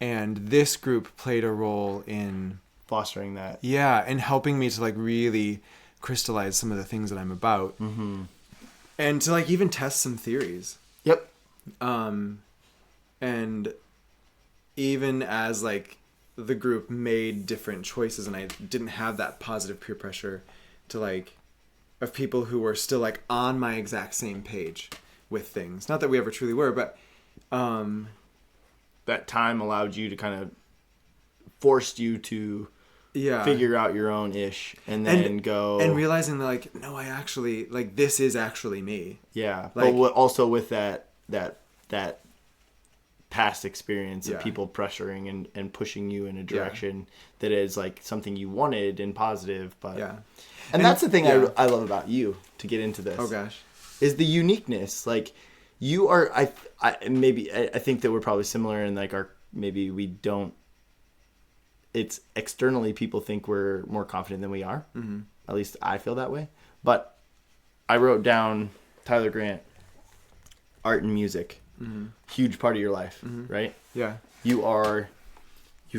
and this group played a role in fostering that. Yeah, and helping me to like really crystallize some of the things that I'm about. Mm-hmm. And to like even test some theories. Yep. And even as like the group made different choices and I didn't have that positive peer pressure to like of people who were still like on my exact same page with things. Not that we ever truly were, but that time allowed you to kind of forced you to figure out your own ish and then go and realizing that like, no, I actually like this is actually me. Yeah. Like, but also with that past experience of people pressuring and pushing you in a direction that is like something you wanted and positive, but and that's the thing I love about you, to get into this. Oh gosh. Is the uniqueness. Like you are, I think that we're probably similar in like maybe we don't, it's externally people think we're more confident than we are. Mm-hmm. At least I feel that way. But I wrote down Tyler Grant, art and music. Mm-hmm. Huge part of your life, right? Yeah. You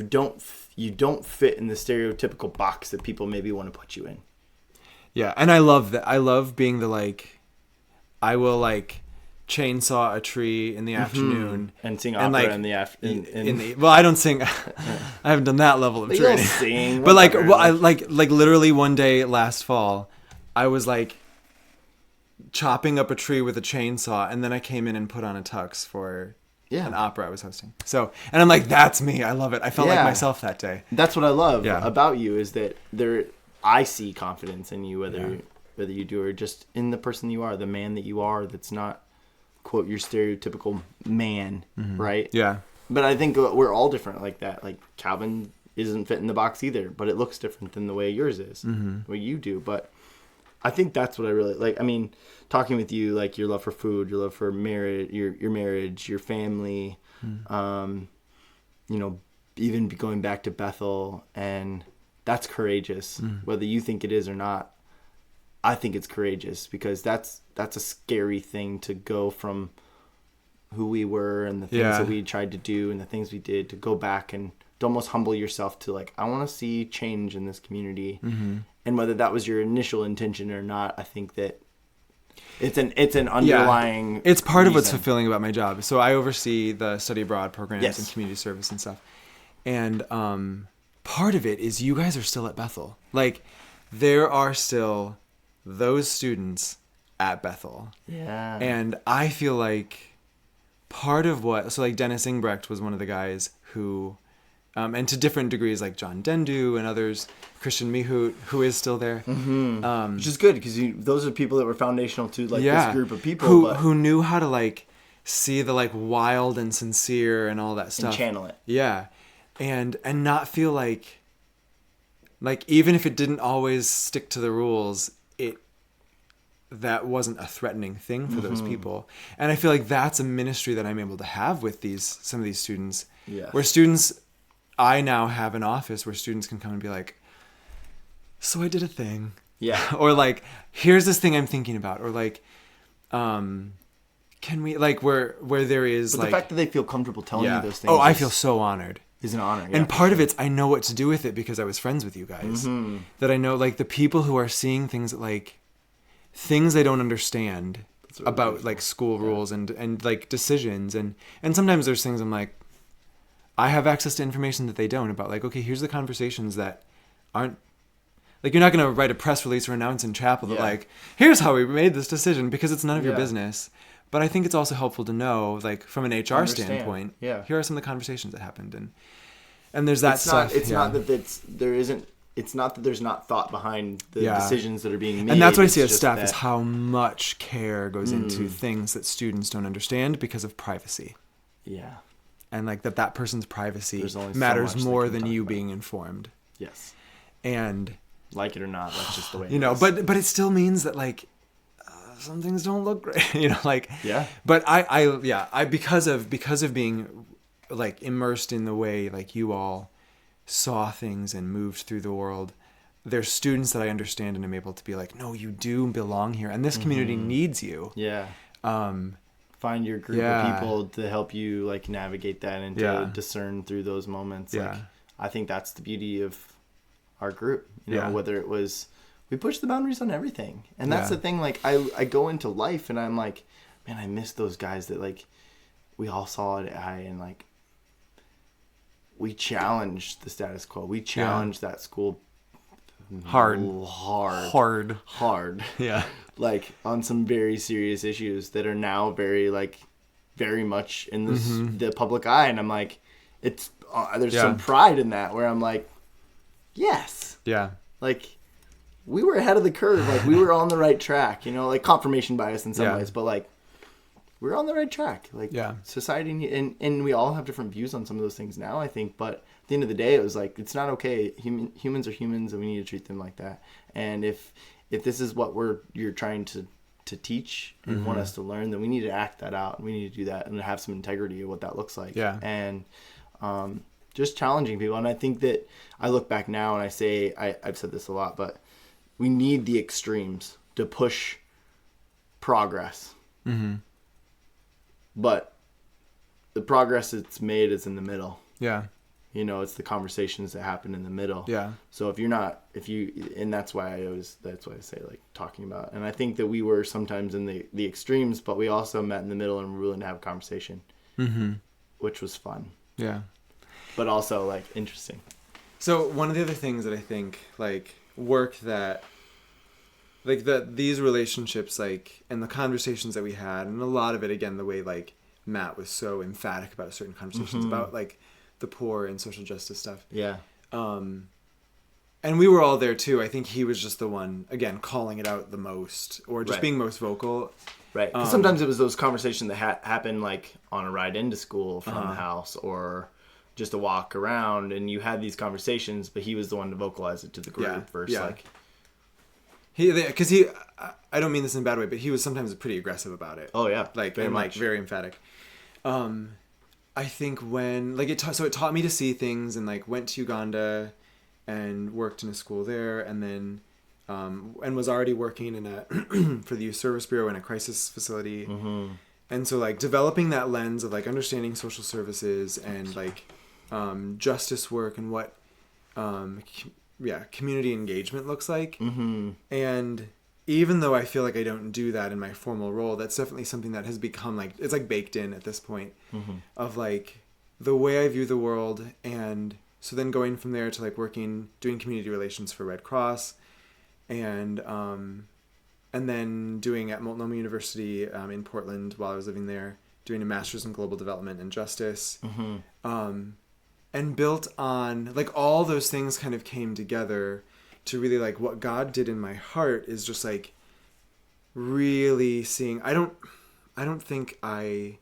don't fit in the stereotypical box that people maybe want to put you in. Yeah, and I love that. I love being the like, I will like chainsaw a tree in the afternoon and sing opera like, in the afternoon. Well, I don't sing. I haven't done that level of training. You'll sing, but like, well, I like literally one day last fall, I was like chopping up a tree with a chainsaw, and then I came in and put on a tux for an opera I was hosting. So, and I'm like, that's me. I love it. I felt like myself that day. That's what I love about you, is that I see confidence in you, whether you do or just in the person you are, the man that you are. That's not, quote, your stereotypical man, right? Yeah. But I think we're all different like that. Like Calvin isn't fit in the box either, but it looks different than the way yours is, what you do. But I think that's what I really like. I mean, talking with you, like your love for food, your love for marriage, your marriage, your family, even going back to Bethel, and that's courageous. Whether you think it is or not, I think it's courageous, because that's a scary thing to go from who we were and the things that we tried to do and the things we did, to go back and to almost humble yourself to like, I want to see change in this community. And whether that was your initial intention or not, I think that it's an underlying it's part of what's reason. fulfilling about my job. So I oversee the study abroad programs and community service and stuff. And part of it is you guys are still at Bethel. Like, there are still those students at Bethel. Yeah. And I feel like part of so like Dennis Ingbrecht was one of the guys who, and to different degrees, like John Dendu and others, Christian Mihut, who is still there. Which is good, because those are people that were foundational to like this group of people. Who knew how to like see the like wild and sincere and all that stuff. And channel it. Yeah. And not feel like even if it didn't always stick to the rules, that wasn't a threatening thing for those people. And I feel like that's a ministry that I'm able to have with some of these students. Yes. Where students, I now have an office where students can come and be like, so I did a thing. Yeah. Or like, here's this thing I'm thinking about. Or like, can we, like, where there is, but like, the fact that they feel comfortable telling you those things. Oh, I feel so honored. Is an honor. And part of it's, I know what to do with it because I was friends with you guys. That I know, like, the people who are seeing things like things they don't understand about like school rules and like decisions, and sometimes there's things I'm like, I have access to information that they don't, about like, okay, here's the conversations that aren't, like, you're not going to write a press release or announce in chapel that like, here's how we made this decision, because it's none of your business. But I think it's also helpful to know, like, from an HR standpoint, here are some of the conversations that happened, and there's that stuff. It's not that there's not thought behind the decisions that are being made. And that's what I see as staff, is how much care goes into things that students don't understand because of privacy. Yeah. And like that person's privacy matters more than you being informed. Yes. And like it or not, that's just the way it is. But it still means that like some things don't look great, like But I because of being like immersed in the way like you all saw things and moved through the world, there's students that I understand and I'm able to be like, no, you do belong here, and this community needs you. Find your group of people to help you like navigate that and to discern through those moments. Like, I think that's the beauty of our group, you know, whether it was, we push the boundaries on everything. And that's the thing, like I go into life and I'm like, man, I miss those guys that like we all saw eye to eye, and like we challenged the status quo. We challenged that school hard. Yeah. Like on some very serious issues that are now very much in the public eye. And I'm like, it's, there's some pride in that where I'm like, yes. Yeah. Like we were ahead of the curve. Like we were on the right track, you know, like confirmation bias in some ways, but like we're on the right track. Like society, and we all have different views on some of those things now, I think. But at the end of the day, it was like, it's not okay. Humans are humans, and we need to treat them like that. And if this is what you're trying to teach and want us to learn, then we need to act that out. We need to do that and have some integrity of what that looks like. Yeah. And just challenging people. And I think that I look back now and I say, I've said this a lot, but we need the extremes to push progress. But the progress it's made is in the middle. Yeah. it's the conversations that happen in the middle. Yeah. So and that's why I say like talking about, and I think that we were sometimes in the extremes, but we also met in the middle and were willing to have a conversation, which was fun. Yeah. But also like interesting. So one of the other things that I think like work that, like these relationships, like, and the conversations that we had, and a lot of it, again, the way like Matt was so emphatic about certain conversations about like the poor and social justice stuff. Yeah. And we were all there too. I think he was just the one, again, calling it out the most, or just being most vocal. Right. 'Cause sometimes it was those conversations that happened like on a ride into school from the house, or just a walk around, and you had these conversations, but he was the one to vocalize it to the group versus like. Because I don't mean this in a bad way, but he was sometimes pretty aggressive about it. Oh yeah, like very emphatic. I think when like it taught me to see things, and like went to Uganda, and worked in a school there, and then and was already working in a for the Youth Service Bureau in a crisis facility, and so like developing that lens of like understanding social services and like justice work and what community engagement looks like. And even though I feel like I don't do that in my formal role, that's definitely something that has become like, it's like baked in at this point of like the way I view the world. And so then going from there to like doing community relations for Red Cross, and then doing at Multnomah University in Portland while I was living there, doing a master's in global development and justice. And built on like all those things kind of came together to really like what God did in my heart is just like really seeing. I don't think I'm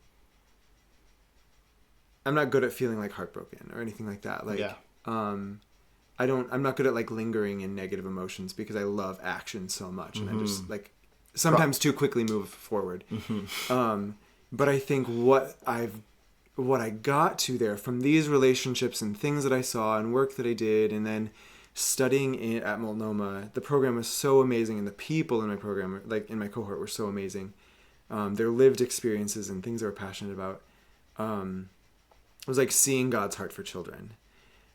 not good at feeling like heartbroken or anything like that. Like, I'm not good at like lingering in negative emotions because I love action so much, and I just like sometimes too quickly move forward. But I think what I got to there from these relationships and things that I saw and work that I did, and then studying at Multnomah, the program was so amazing, and the people in my program, like in my cohort, were so amazing. Their lived experiences and things they were passionate about. It was like seeing God's heart for children.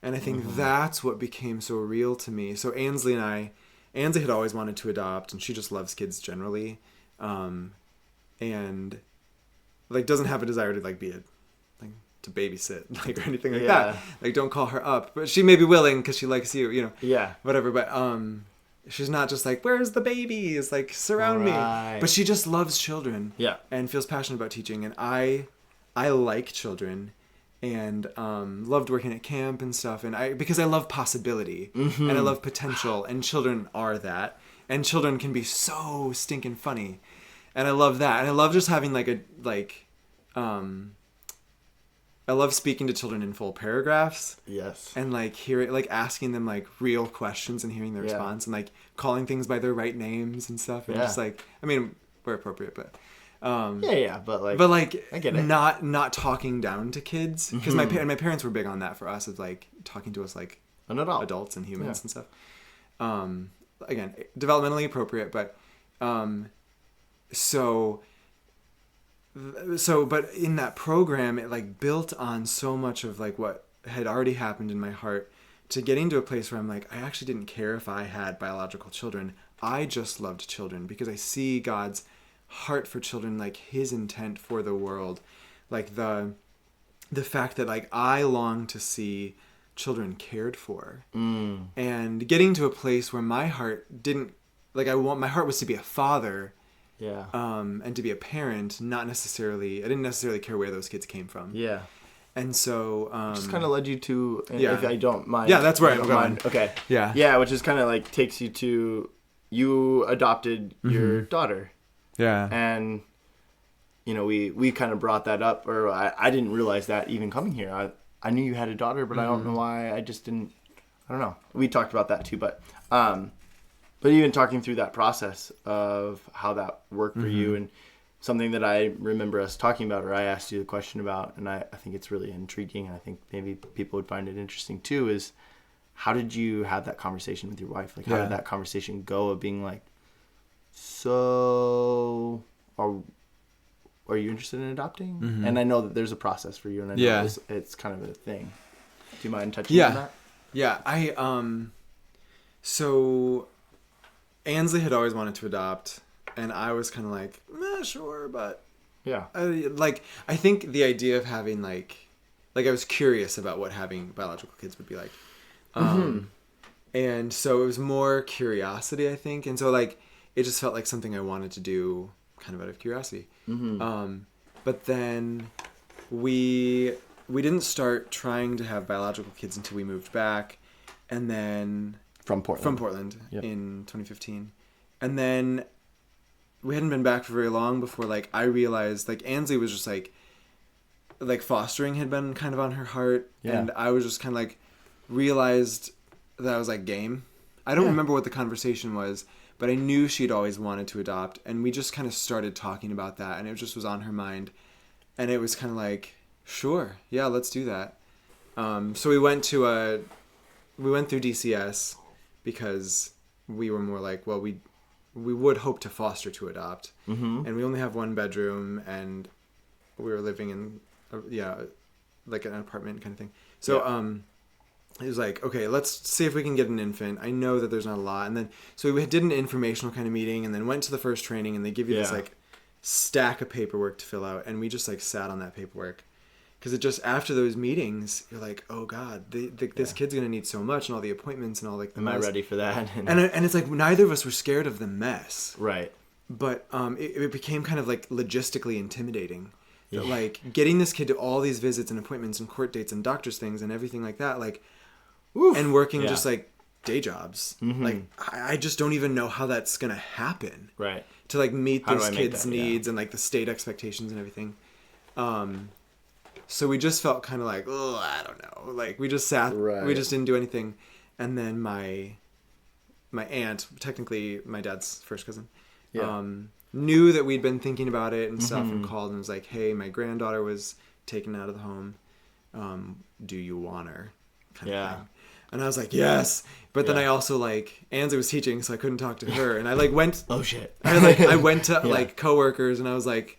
And I think that's what became so real to me. So Ainsley had always wanted to adopt, and she just loves kids generally. And like doesn't have a desire to like to babysit like or anything like that. Like don't call her up, but she may be willing because she likes you, whatever. But she's not just like, where's the babies? Like surround me. But she just loves children. And feels passionate about teaching. And I like children, and loved working at camp and stuff. And because I love possibility and I love potential, and children are that. And children can be so stinking funny, and I love that. And I love just having I love speaking to children in full paragraphs. Yes. And like asking them like real questions and hearing their response, and like calling things by their right names and stuff. And just like, I mean, where appropriate, but but like I get it. Not talking down to kids, because my parents were big on that for us, of like talking to us like an adult, adults and humans and stuff. Again, developmentally appropriate, but but in that program, it like built on so much of like what had already happened in my heart, to getting to a place where I'm like, I actually didn't care if I had biological children. I just loved children because I see God's heart for children, like his intent for the world, like the fact that like I long to see children cared for, and getting to a place where my heart didn't like, my heart was to be a father. And to be a parent, I didn't necessarily care where those kids came from. And so just kind of led you to, if I don't mind. That's where I'm going. Okay. Which is kind of like takes you to, you adopted your daughter. And we kind of brought that up, or I didn't realize that even coming here. I knew you had a daughter, but I don't know why I just didn't. I don't know. We talked about that too, but even talking through that process of how that worked for you, and something that I remember us talking about, or I asked you the question about, and I think it's really intriguing, and I think maybe people would find it interesting too, is how did you have that conversation with your wife? Like, how did that conversation go of being like, so are you interested in adopting? And I know that there's a process for you, and I know it's kind of a thing. Do you mind touching on that? Yeah, so Ansley had always wanted to adopt, and I was kind of like, sure, but yeah, I think the idea of having like I was curious about what having biological kids would be like, and so it was more curiosity, I think, and so like it just felt like something I wanted to do, kind of out of curiosity. But then we didn't start trying to have biological kids until we moved back, and then from Portland in 2015, and then we hadn't been back for very long before like I realized like Ansley was just like fostering had been kind of on her heart, and I was just kind of like realized that I was like game. I don't remember what the conversation was, but I knew she'd always wanted to adopt, and we just kind of started talking about that, and it just was on her mind, and it was kind of like, sure, yeah, let's do that. So we went through DCS because we were more like, well, we would hope to foster to adopt, and we only have one bedroom, and we were living in like an apartment kind of thing. So it was like, okay, let's see if we can get an infant. I know that there's not a lot, and then so we did an informational kind of meeting, and then went to the first training, and they give you this like stack of paperwork to fill out, and we just like sat on that paperwork. Because it just, after those meetings, you're like, oh God, this kid's going to need so much, and all the appointments and all like the mess. Am I ready for that? and it's like, neither of us were scared of the mess. Right. But it became kind of like logistically intimidating. That like getting this kid to all these visits and appointments and court dates and doctor's things and everything like that, like, and working just like day jobs. Like, I just don't even know how that's going to happen. Right. To like meet those kids' needs and like the state expectations and everything. So we just felt kind of like, oh, I don't know. Like, we just sat, we just didn't do anything. And then my aunt, technically my dad's first cousin, knew that we'd been thinking about it and stuff, and called and was like, hey, my granddaughter was taken out of the home. Do you want her? Kind of thing. And I was like, yes. But then I also like, Ansley was teaching, so I couldn't talk to her. And I like went, oh shit. I went to like coworkers, and I was like,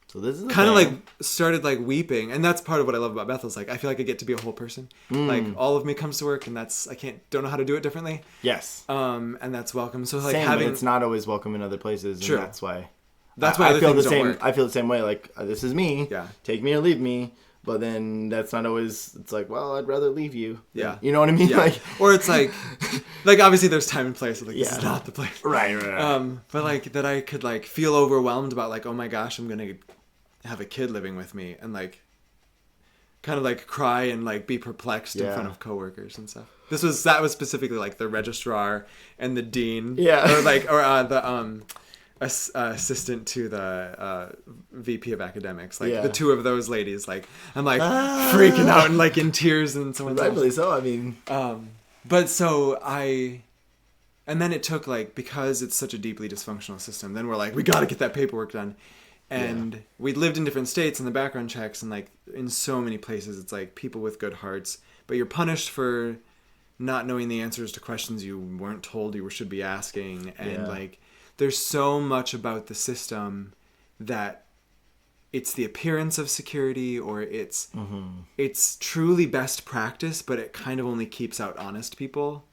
so this is kind of like started like weeping. And that's part of what I love about Bethel. Is like, I feel like I get to be a whole person. Like, all of me comes to work, and that's, don't know how to do it differently. Yes. And that's welcome. So like it's not always welcome in other places. True. And that's why I feel the same. Work. I feel the same way. Like, this is me. Yeah. Take me or leave me. But then that's not always, it's like, well, I'd rather leave you. Yeah. You know what I mean? Yeah. Like, or it's like obviously there's time and place. Like, this is not the place. Right. But like that I could like feel overwhelmed about like, oh my gosh, I'm going to have a kid living with me, and like kind of like cry and like be perplexed in front of coworkers and stuff. That was specifically like the registrar and the dean. Yeah. Or like, or the, assistant to the VP of academics, like the two of those ladies, like I'm like freaking out and like in tears, and someone's rightfully so. I mean, but so and then it took like, because it's such a deeply dysfunctional system, then we're like, we got to get that paperwork done, and we lived in different states and the background checks, and like in so many places it's like people with good hearts, but you're punished for not knowing the answers to questions you weren't told you should be asking, and like there's so much about the system that it's the appearance of security, or it's truly best practice, but it kind of only keeps out honest people.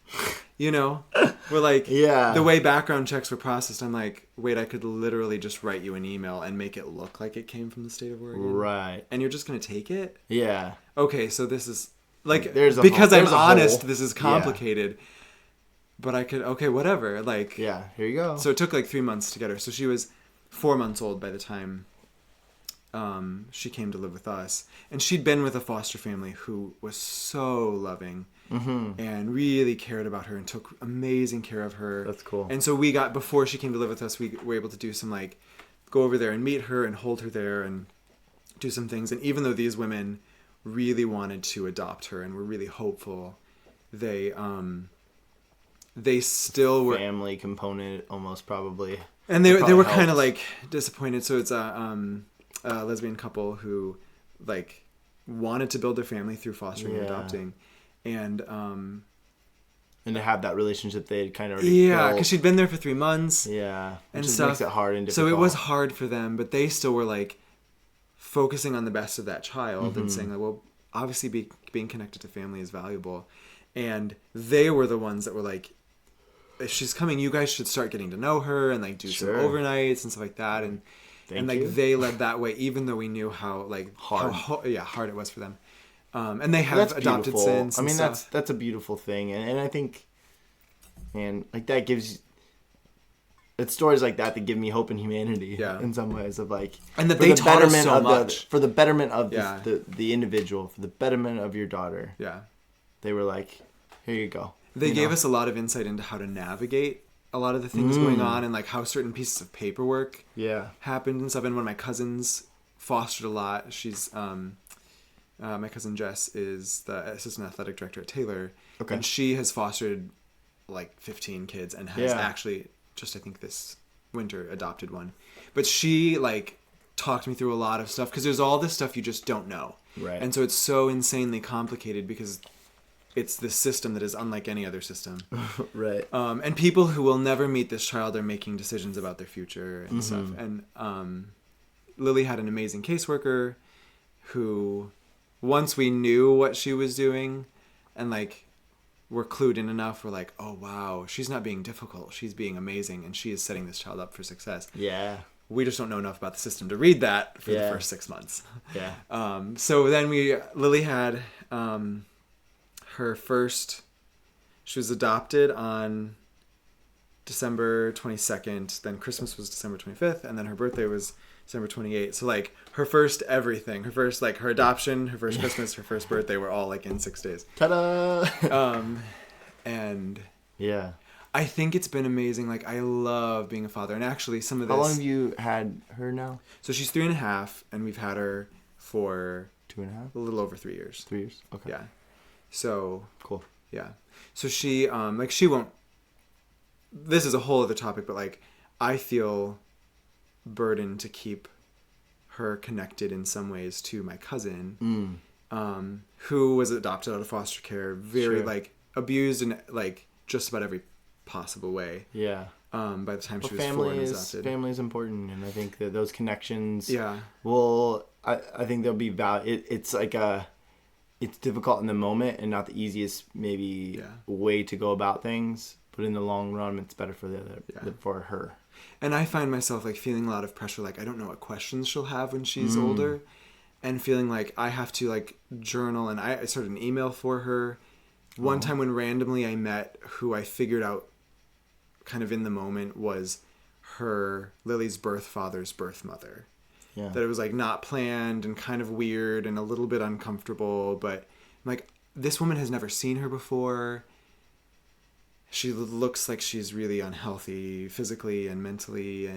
You know? We're like, the way background checks were processed, I'm like, wait, I could literally just write you an email and make it look like it came from the state of Oregon. Right. And you're just going to take it? Yeah. Okay, so this is like, because I'm honest, this is complicated. Yeah. But I could, okay, whatever. Like, yeah, here you go. So it took like 3 months to get her. So she was 4 months old by the time she came to live with us. And she'd been with a foster family who was so loving and really cared about her and took amazing care of her. That's cool. And so before she came to live with us, we were able to do some like, go over there and meet her and hold her there and do some things. And even though these women really wanted to adopt her and were really hopeful, they still were family component almost, probably, and they were kind of like disappointed. So it's a lesbian couple who like wanted to build their family through fostering and adopting, and to have that relationship they had kind of already built. Because she'd been there for 3 months, and stuff. Makes it hard and difficult. So it was hard for them, but they still were like focusing on the best of that child and saying like, well, obviously being connected to family is valuable. And they were the ones that were like, if she's coming, you guys should start getting to know her and like do some overnights and stuff like that. And they led that way, even though we knew how like hard it was for them. And they have adopted since. I mean, that's a beautiful thing, and I think, man, like that gives. It's stories like that give me hope in humanity. Yeah. In some ways, of like, and that they taught us so much for the betterment of the individual, for the betterment of your daughter. Yeah. They were like, here you go. They gave us a lot of insight into how to navigate a lot of the things going on, and like how certain pieces of paperwork happened and stuff. And one of my cousins fostered a lot. She's my cousin Jess is the assistant athletic director at Taylor, and she has fostered like 15 kids and has actually just I think this winter adopted one. But she like talked me through a lot of stuff because there's all this stuff you just don't know, right? And so it's so insanely complicated because it's this system that is unlike any other system. Right. And people who will never meet this child are making decisions about their future and stuff. And Lily had an amazing caseworker who, once we knew what she was doing and like were clued in enough, we're like, oh wow, she's not being difficult. She's being amazing. And she is setting this child up for success. Yeah. We just don't know enough about the system to read that for the first 6 months. Yeah. So then Lily had... her first, she was adopted on December 22nd, then Christmas was December 25th, and then her birthday was December 28th. So like her first everything, her first like her adoption, her first Christmas, her first birthday were all like in 6 days. Ta-da! And yeah, I think it's been amazing. Like I love being a father, and actually some of this. How long have you had her now? So she's 3.5, and we've had her for 2.5, a little over 3 years. 3 years. Okay. Yeah. So cool. Yeah. So she like she won't, this is a whole other topic, but like I feel burdened to keep her connected in some ways to my cousin, who was adopted out of foster care, very like abused in like just about every possible way. Yeah. By the time she was 4 and adopted. Family is important, and I think that those connections I think they'll be it's like it's difficult in the moment and not the easiest way to go about things, but in the long run it's better for for her. And I find myself like feeling a lot of pressure, like I don't know what questions she'll have when she's older, and feeling like I have to like journal, and I started an email for her one time when randomly I met who I figured out kind of in the moment was Lily's birth father's birth mother. Yeah. That it was like not planned and kind of weird and a little bit uncomfortable, but like this woman has never seen her before. She looks like she's really unhealthy physically and mentally,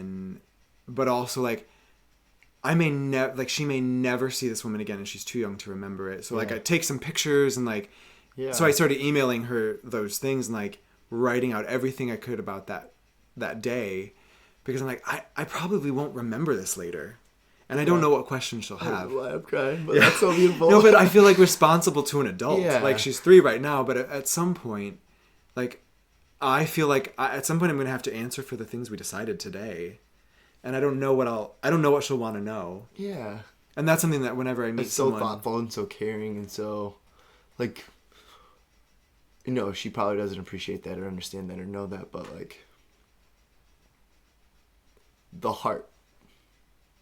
but also like she may never see this woman again, and she's too young to remember it. So like I take some pictures and like so I started emailing her those things and like writing out everything I could about that day, because I'm like I probably won't remember this later. And I don't know what questions she'll have. I'm crying, but that's so beautiful. No, but I feel like responsible to an adult. Yeah. Like, she's 3 right now, but at some point, like, I feel like at some point I'm going to have to answer for the things we decided today. And I don't know what she'll want to know. Yeah. And that's something that whenever I meet someone... so thoughtful and so caring and so, like, she probably doesn't appreciate that or understand that or know that, but, like, the heart.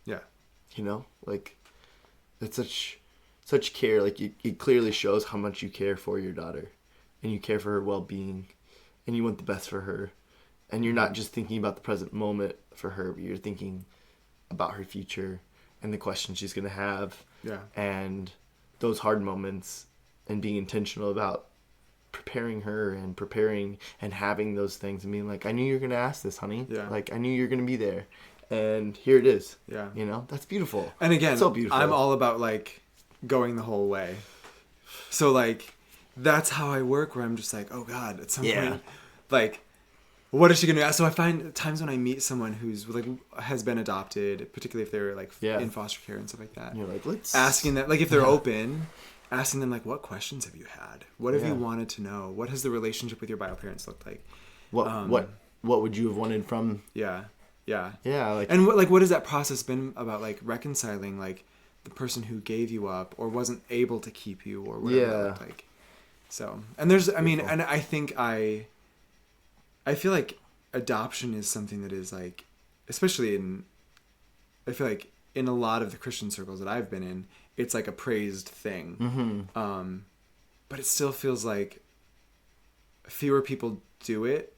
Yeah. Like it's such care. Like it clearly shows how much you care for your daughter, and you care for her well-being, and you want the best for her, and you're not just thinking about the present moment for her, but you're thinking about her future and the questions she's gonna have, and those hard moments, and being intentional about preparing her and having those things and being like, I knew you were gonna ask this, honey. Yeah. Like I knew you were gonna be there. And here it is. Yeah. That's beautiful. And again, so beautiful. I'm all about like going the whole way. So like that's how I work, where I'm just like, oh God, at some point, like, what is she gonna do? So I find times when I meet someone who's like has been adopted, particularly if they're like in foster care and stuff like that. You're like, let's asking them, like, if they're open, asking them like, what questions have you had? What have you wanted to know? What has the relationship with your bio parents looked like? What would you have wanted from? Yeah. Like, and what has that process been about, like reconciling like the person who gave you up or wasn't able to keep you or whatever. Yeah. Like, so, and there's, I mean, and I think I feel like adoption is something that is like, especially I feel like in a lot of the Christian circles that I've been in, it's like a praised thing. Mm-hmm. But it still feels like fewer people do it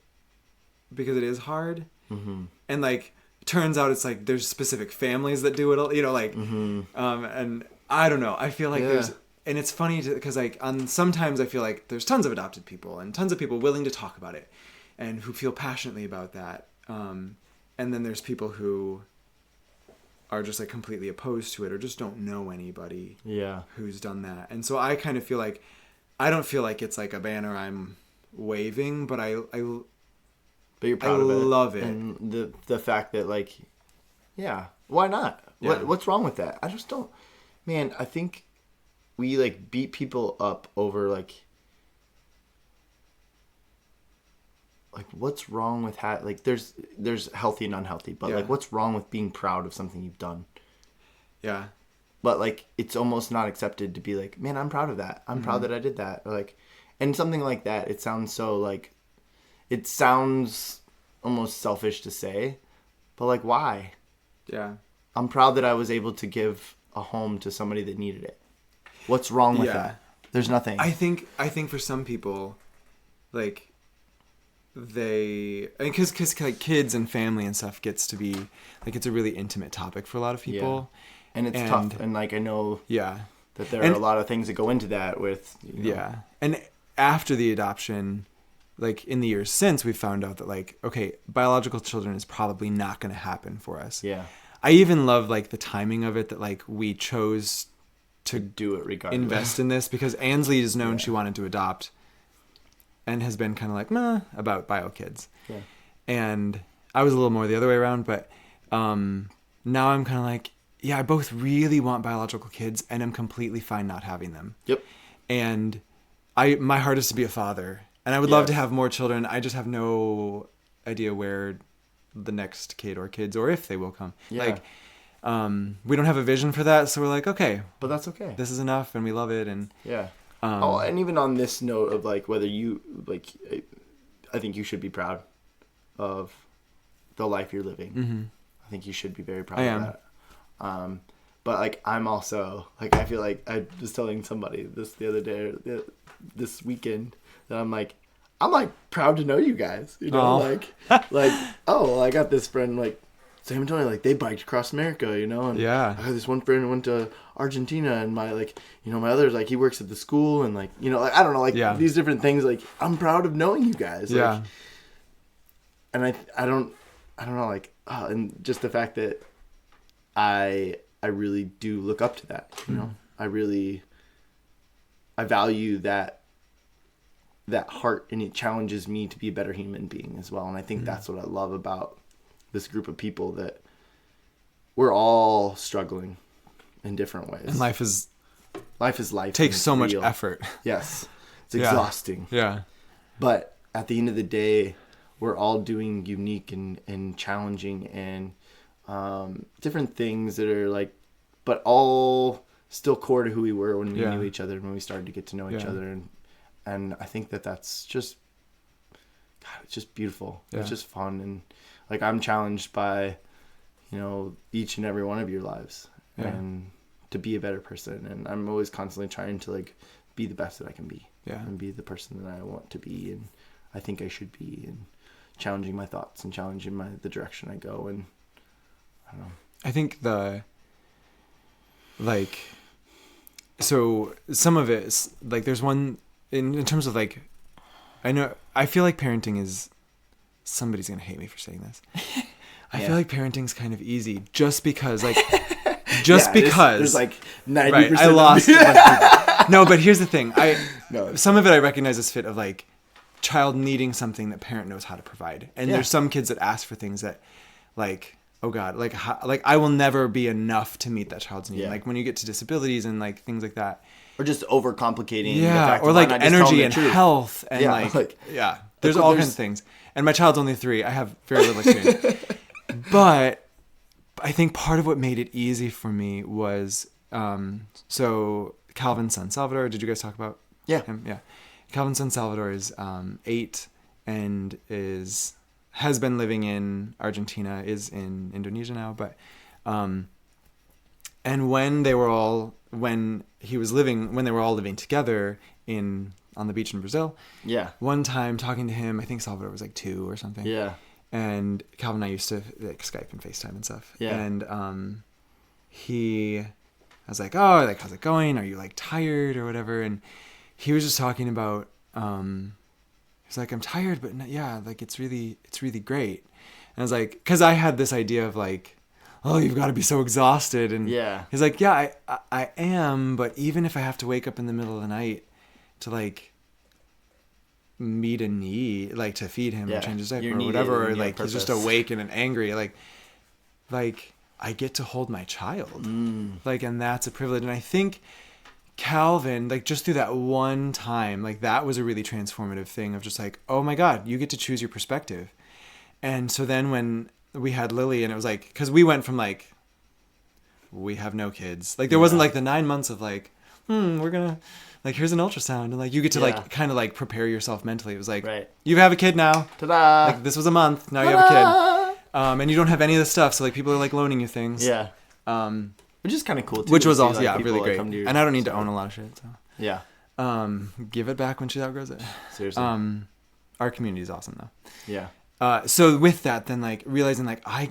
because it is hard. Mm-hmm. And like, turns out it's like there's specific families that do it, you know, like, mm-hmm. And I don't know. I feel like there's, and it's funny because like sometimes I feel like there's tons of adopted people and tons of people willing to talk about it and who feel passionately about that. And then there's people who are just like completely opposed to it or just don't know anybody who's done that. And so I kind of feel like, I don't feel like it's like a banner I'm waving, but but you're proud of it. I love it. And the fact that, like, yeah, why not? Yeah. What's wrong with that? I just don't... Man, I think we, like, beat people up over, like, what's wrong with... Like, there's healthy and unhealthy, but, like, what's wrong with being proud of something you've done? Yeah. But, like, it's almost not accepted to be like, man, I'm proud of that. I'm proud that I did that. Or, like, and something like that, it sounds so, like... It sounds almost selfish to say, but like, why? Yeah. I'm proud that I was able to give a home to somebody that needed it. What's wrong with that? There's nothing. I think for some people, like, because like kids and family and stuff gets to be like, it's a really intimate topic for a lot of people. Yeah. And it's tough. And like, I know that there are a lot of things that go into that with, you know. Yeah. And after the adoption, like in the years since, we found out that like, okay, biological children is probably not going to happen for us. Yeah. I even love like the timing of it, that like we chose to do it regardless. Invest in this because Ansley is known she wanted to adopt and has been kind of like, meh, about bio kids. Yeah. And I was a little more the other way around, but now I'm kind of like, yeah, I both really want biological kids and I'm completely fine not having them. Yep. And my heart is to be a father. And I would love to have more children. I just have no idea where the next kid or kids or if they will come. Yeah. Like, we don't have a vision for that. So we're like, okay. But that's okay. This is enough and we love it. And yeah. And even on this note of like whether you, like, I think you should be proud of the life you're living. Mm-hmm. I think you should be very proud of that. But like, I'm also, like, I feel like I was telling somebody this the other day, this weekend, that I'm like proud to know you guys, you know, like, oh, I got this friend, like Sam and Tony, like they biked across America, you know, and I had this one friend who went to Argentina, and my, like, you know, my other's like, he works at the school, and like, you know, like, I don't know, like these different things, like I'm proud of knowing you guys. Like, and I don't know, like, and just the fact that I really do look up to that, you know, I value that heart, and it challenges me to be a better human being as well. And I think that's what I love about this group of people, that we're all struggling in different ways. And life is life. Takes so much effort. Yes. It's exhausting. Yeah. But at the end of the day, we're all doing unique and challenging and different things that are like, but all still core to who we were when we knew each other, when we started to get to know each other. And I think that's just, God, it's just beautiful. Yeah. It's just fun. And like, I'm challenged by, you know, each and every one of your lives and to be a better person. And I'm always constantly trying to like be the best that I can be and be the person that I want to be. And I think I should be, and challenging my thoughts and challenging the direction I go. And I don't know. I think so some of it is like, there's one, in terms of like, I feel like parenting is, somebody's going to hate me for saying this. I feel like parenting's kind of easy just because like, because there's like 90%. Right, I lost. No, but here's the thing. Some of it I recognize as fit of like child needing something that parent knows how to provide. And there's some kids that ask for things that like, oh God, like I will never be enough to meet that child's need. Like when you get to disabilities and like things like that. Or just overcomplicating. Yeah, or like energy and health and there's all kinds of things. And my child's only 3. I have very little experience. But I think part of what made it easy for me was So Calvin's son Salvador, did you guys talk about him? Yeah. Calvin's son Salvador is 8 and has been living in Argentina, is in Indonesia now, but and when they were all living together on the beach in Brazil. Yeah. One time talking to him, I think Salvador was like 2 or something. Yeah. And Calvin and I used to like Skype and FaceTime and stuff. Yeah. And I was like, oh, like, how's it going? Are you like tired or whatever? And he was just talking about, he's like, I'm tired, but yeah, like it's really great. And I was like, cause I had this idea of like, oh, you've got to be so exhausted. And he's like, yeah, I am. But even if I have to wake up in the middle of the night to like meet a need, like to feed him or change his diaper or whatever, or like he's just awake and angry, like I get to hold my child. Like, and that's a privilege. And I think Calvin, like just through that one time, like that was a really transformative thing of just like, oh my God, you get to choose your perspective. And so then when we had Lily, and it was like, cause we went from like, we have no kids. Like there wasn't like the 9 months of like, we're gonna, like, here's an ultrasound, and like you get to like kind of like prepare yourself mentally. It was like, you have a kid now. Ta-da! Like this was a month. Now you have a kid. And you don't have any of this stuff, so like people are like loaning you things. Yeah. Which is kind of cool too. Which was also really great. And I don't need to own a lot of shit. So. Yeah. Give it back when she outgrows it. Seriously. Our community is awesome though. Yeah. So with that, then like realizing like I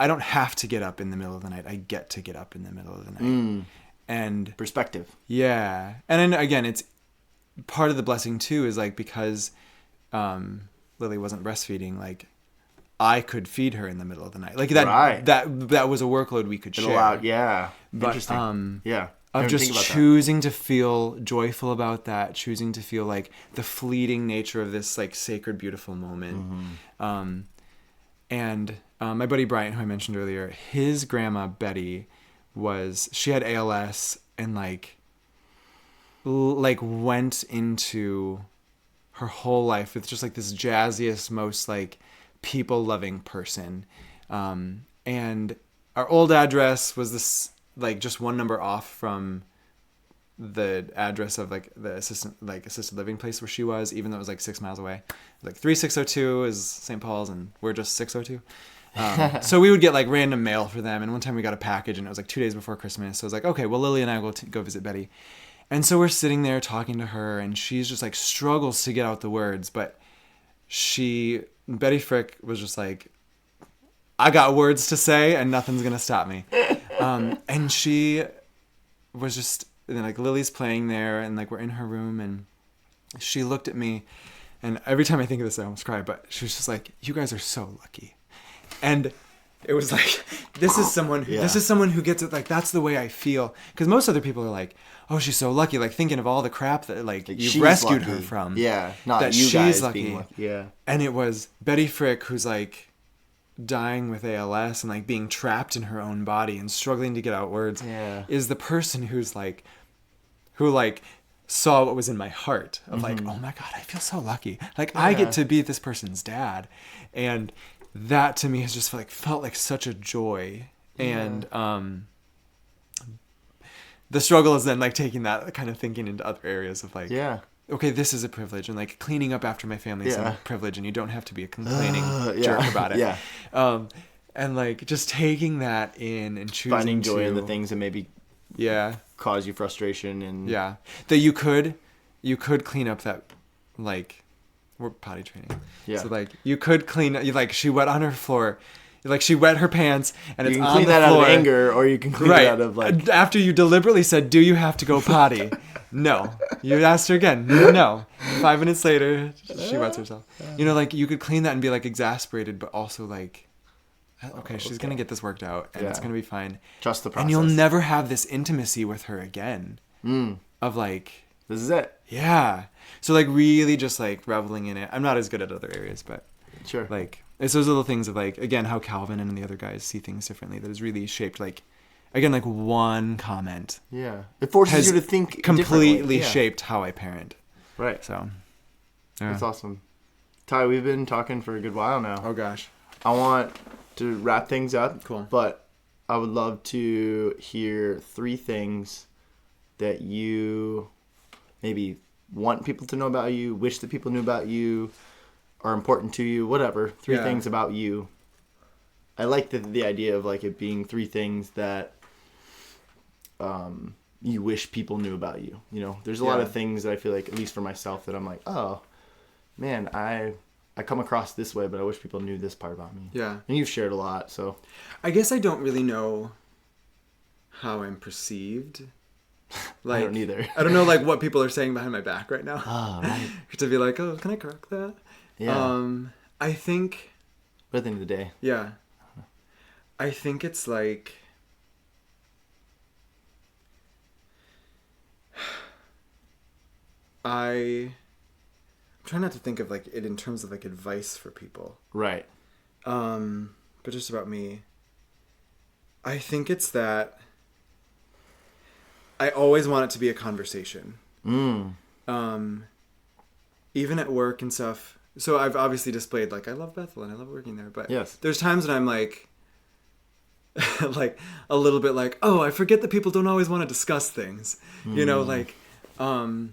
don't have to get up in the middle of the night. I get to get up in the middle of the night. And perspective. Yeah. And then again, it's part of the blessing too is like because Lily wasn't breastfeeding, like I could feed her in the middle of the night. Like that was a workload we could share. Allowed, yeah. But, interesting. Yeah. Of just choosing to feel joyful about that, choosing to feel like the fleeting nature of this like sacred, beautiful moment. Mm-hmm. And my buddy Bryant, who I mentioned earlier, his grandma Betty she had ALS and like went into her whole life with just like this jazziest, most like people loving person. And our old address was this like just one number off from the address of like the assisted living place where she was, even though it was like 6 miles away. Like 3602 is St. Paul's and we're just 602. So we would get like random mail for them. And one time we got a package and it was like 2 days before Christmas. So I was like, okay, well, Lily and I will go visit Betty. And so we're sitting there talking to her and she's just like struggles to get out the words. But Betty Frick was just like, I got words to say and nothing's going to stop me. And she was just, and then like Lily's playing there and like we're in her room and she looked at me and every time I think of this, I almost cry, but she was just like, you guys are so lucky. And it was like, this is someone who gets it. Like, that's the way I feel. Because most other people are like, oh, she's so lucky. Like thinking of all the crap that like you've rescued her from. Yeah. Not that you she's guys lucky. Being lucky. Yeah. And it was Betty Frick who's like dying with ALS and like being trapped in her own body and struggling to get out words. Yeah. Is the person who saw what was in my heart of like, oh my God, I feel so lucky. Like I get to be this person's dad. And that to me has just felt like such a joy. And the struggle is then like taking that kind of thinking into other areas of like, okay, this is a privilege, and like cleaning up after my family is a privilege, and you don't have to be a complaining jerk about it. And like just taking that in and choosing finding joy in the things that maybe cause you frustration and that you could clean up that like we're potty training. Yeah. So like you could clean like she wet on her floor. Like she wet her pants and it's on the floor. You can clean that out of anger or you can clean it out of like after you deliberately said, do you have to go potty? No. You asked her again. No. 5 minutes later, she wets herself. You know, like you could clean that and be like exasperated, but also like, okay, she's going to get this worked out and it's going to be fine. Trust the process. And you'll never have this intimacy with her again of like, this is it. Yeah. So like really just like reveling in it. I'm not as good at other areas, but sure. Like it's those little things of like, again, how Calvin and the other guys see things differently that has really shaped like, again, like one comment. Yeah. It forces you to think completely shaped how I parent. Right. So. That's awesome. Ty, we've been talking for a good while now. Oh gosh. I want to wrap things up. Cool. But I would love to hear 3 things that you maybe want people to know about you, wish that people knew about you, are important to you, whatever. 3 things about you. I like the idea of like it being 3 things that you wish people knew about you. You know, there's a lot of things that I feel like, at least for myself, that I'm like, oh, man, I come across this way, but I wish people knew this part about me. Yeah. And you've shared a lot, so. I guess I don't really know how I'm perceived. Like, I don't either. I don't know, like, what people are saying behind my back right now. Oh, right. To be like, oh, can I correct that? Yeah. I think... But at the end of the day. Yeah. I think it's like... I'm trying not to think of, like, it in terms of, like, advice for people. Right. But just about me. I think it's that... I always want it to be a conversation. Even at work and stuff. So I've obviously displayed, like, I love Bethel and I love working there. But there's times when I'm like, like, a little bit like, oh, I forget that people don't always want to discuss things. You know, like, and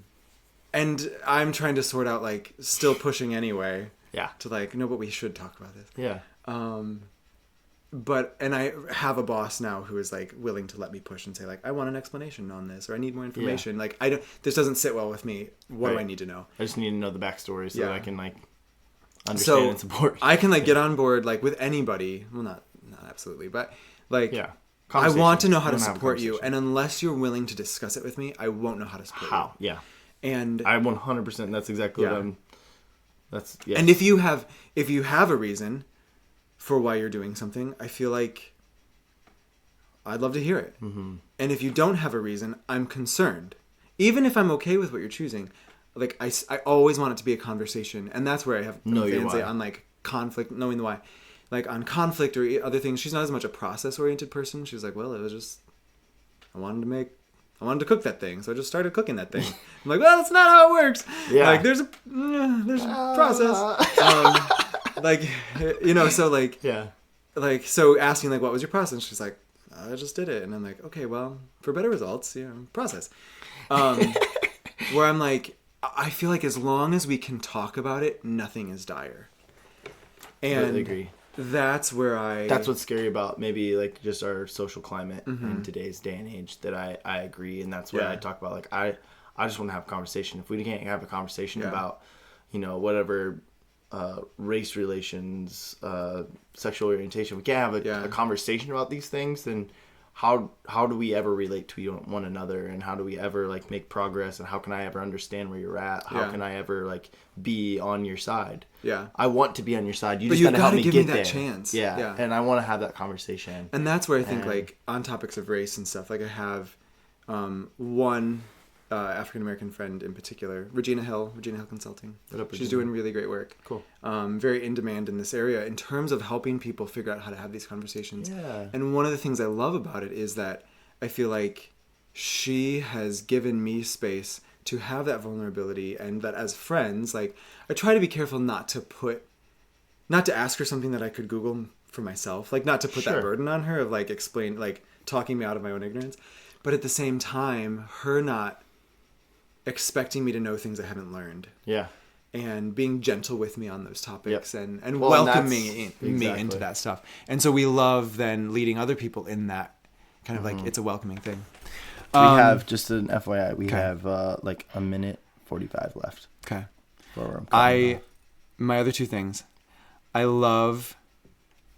I'm trying to sort out, like, still pushing anyway. Yeah. To, like, no, but we should talk about this. Yeah. And I have a boss now who is like willing to let me push and say like, I want an explanation on this, or I need more information. Like this doesn't sit well with me. What do I need to know? I just need to know the backstory so that I can like understand and support. I can like get on board like with anybody. Well, not absolutely, but like, I want to know how to support you. And unless you're willing to discuss it with me, I won't know how to support you. Yeah. And I 100%, that's exactly what I'm, And if you have a reason for why you're doing something, I feel like I'd love to hear it. Mm-hmm. And if you don't have a reason, I'm concerned. Even if I'm okay with what you're choosing, like I always want it to be a conversation, and that's where I have fancy on like conflict, knowing the why. Like on conflict or other things, she's not as much a process-oriented person. She's like, well, it was just I wanted to cook that thing, so I just started cooking that thing. I'm like, well, that's not how it works. Yeah. Like there's a process. Like, you know, so like, like, so asking like, what was your process? She's like, I just did it. And I'm like, okay, well, for better results, you know, process. Where I'm like, I feel like as long as we can talk about it, nothing is dire. And I really agree. That's what's scary about maybe like just our social climate in today's day and age, that I agree. And that's what I talk about. Like, I just want to have a conversation. If we can't have a conversation about, you know, whatever, race relations, sexual orientation, we can't have a conversation about these things, then how do we ever relate to one another, and how do we ever like make progress, and how can I ever understand where you're at? How can I ever like be on your side? Yeah. I want to be on your side. You just gotta help me get there. But you've got to give me that chance. Yeah. And I want to have that conversation. And that's where I think like on topics of race and stuff, like I have one African-American friend in particular, Regina Hill Consulting. She's doing really great work. Cool. Very in demand in this area in terms of helping people figure out how to have these conversations. Yeah. And one of the things I love about it is that I feel like she has given me space to have that vulnerability, and that as friends, like I try to be careful not to ask her something that I could Google for myself, like not to put that burden on her of like talking me out of my own ignorance, but at the same time, her not expecting me to know things I haven't learned. Yeah. And being gentle with me on those topics and welcoming me into that stuff. And so we love then leading other people in that kind of like, it's a welcoming thing. We have, just an FYI, we have like a minute 45 left. Okay. My other 2 things, I love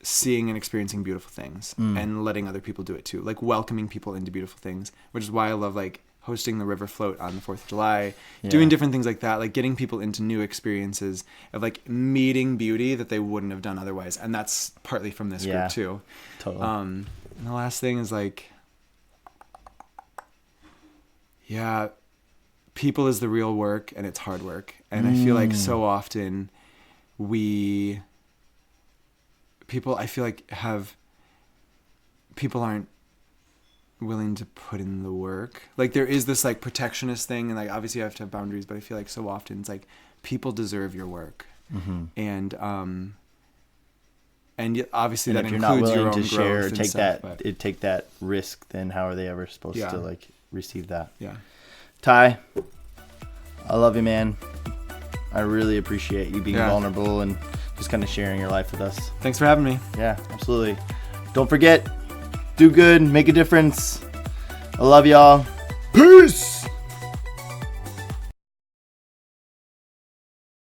seeing and experiencing beautiful things and letting other people do it too. Like welcoming people into beautiful things, which is why I love like hosting the river float on the 4th of July, doing different things like that, like getting people into new experiences of like meeting beauty that they wouldn't have done otherwise. And that's partly from this group too. Totally. And the last thing is like, people is the real work, and it's hard work. And I feel like so often people aren't willing to put in the work. Like there is this like protectionist thing, and like obviously you have to have boundaries, but I feel like so often it's like people deserve your work. And and obviously and that if you're includes not your willing own to share or growth take that risk, then how are they ever supposed Yeah. to like receive that? Yeah. Ty, I love you, man. I really appreciate you being vulnerable and just kind of sharing your life with us. Thanks for having me. Yeah, absolutely. Don't forget, do good, make a difference. I love y'all. Peace.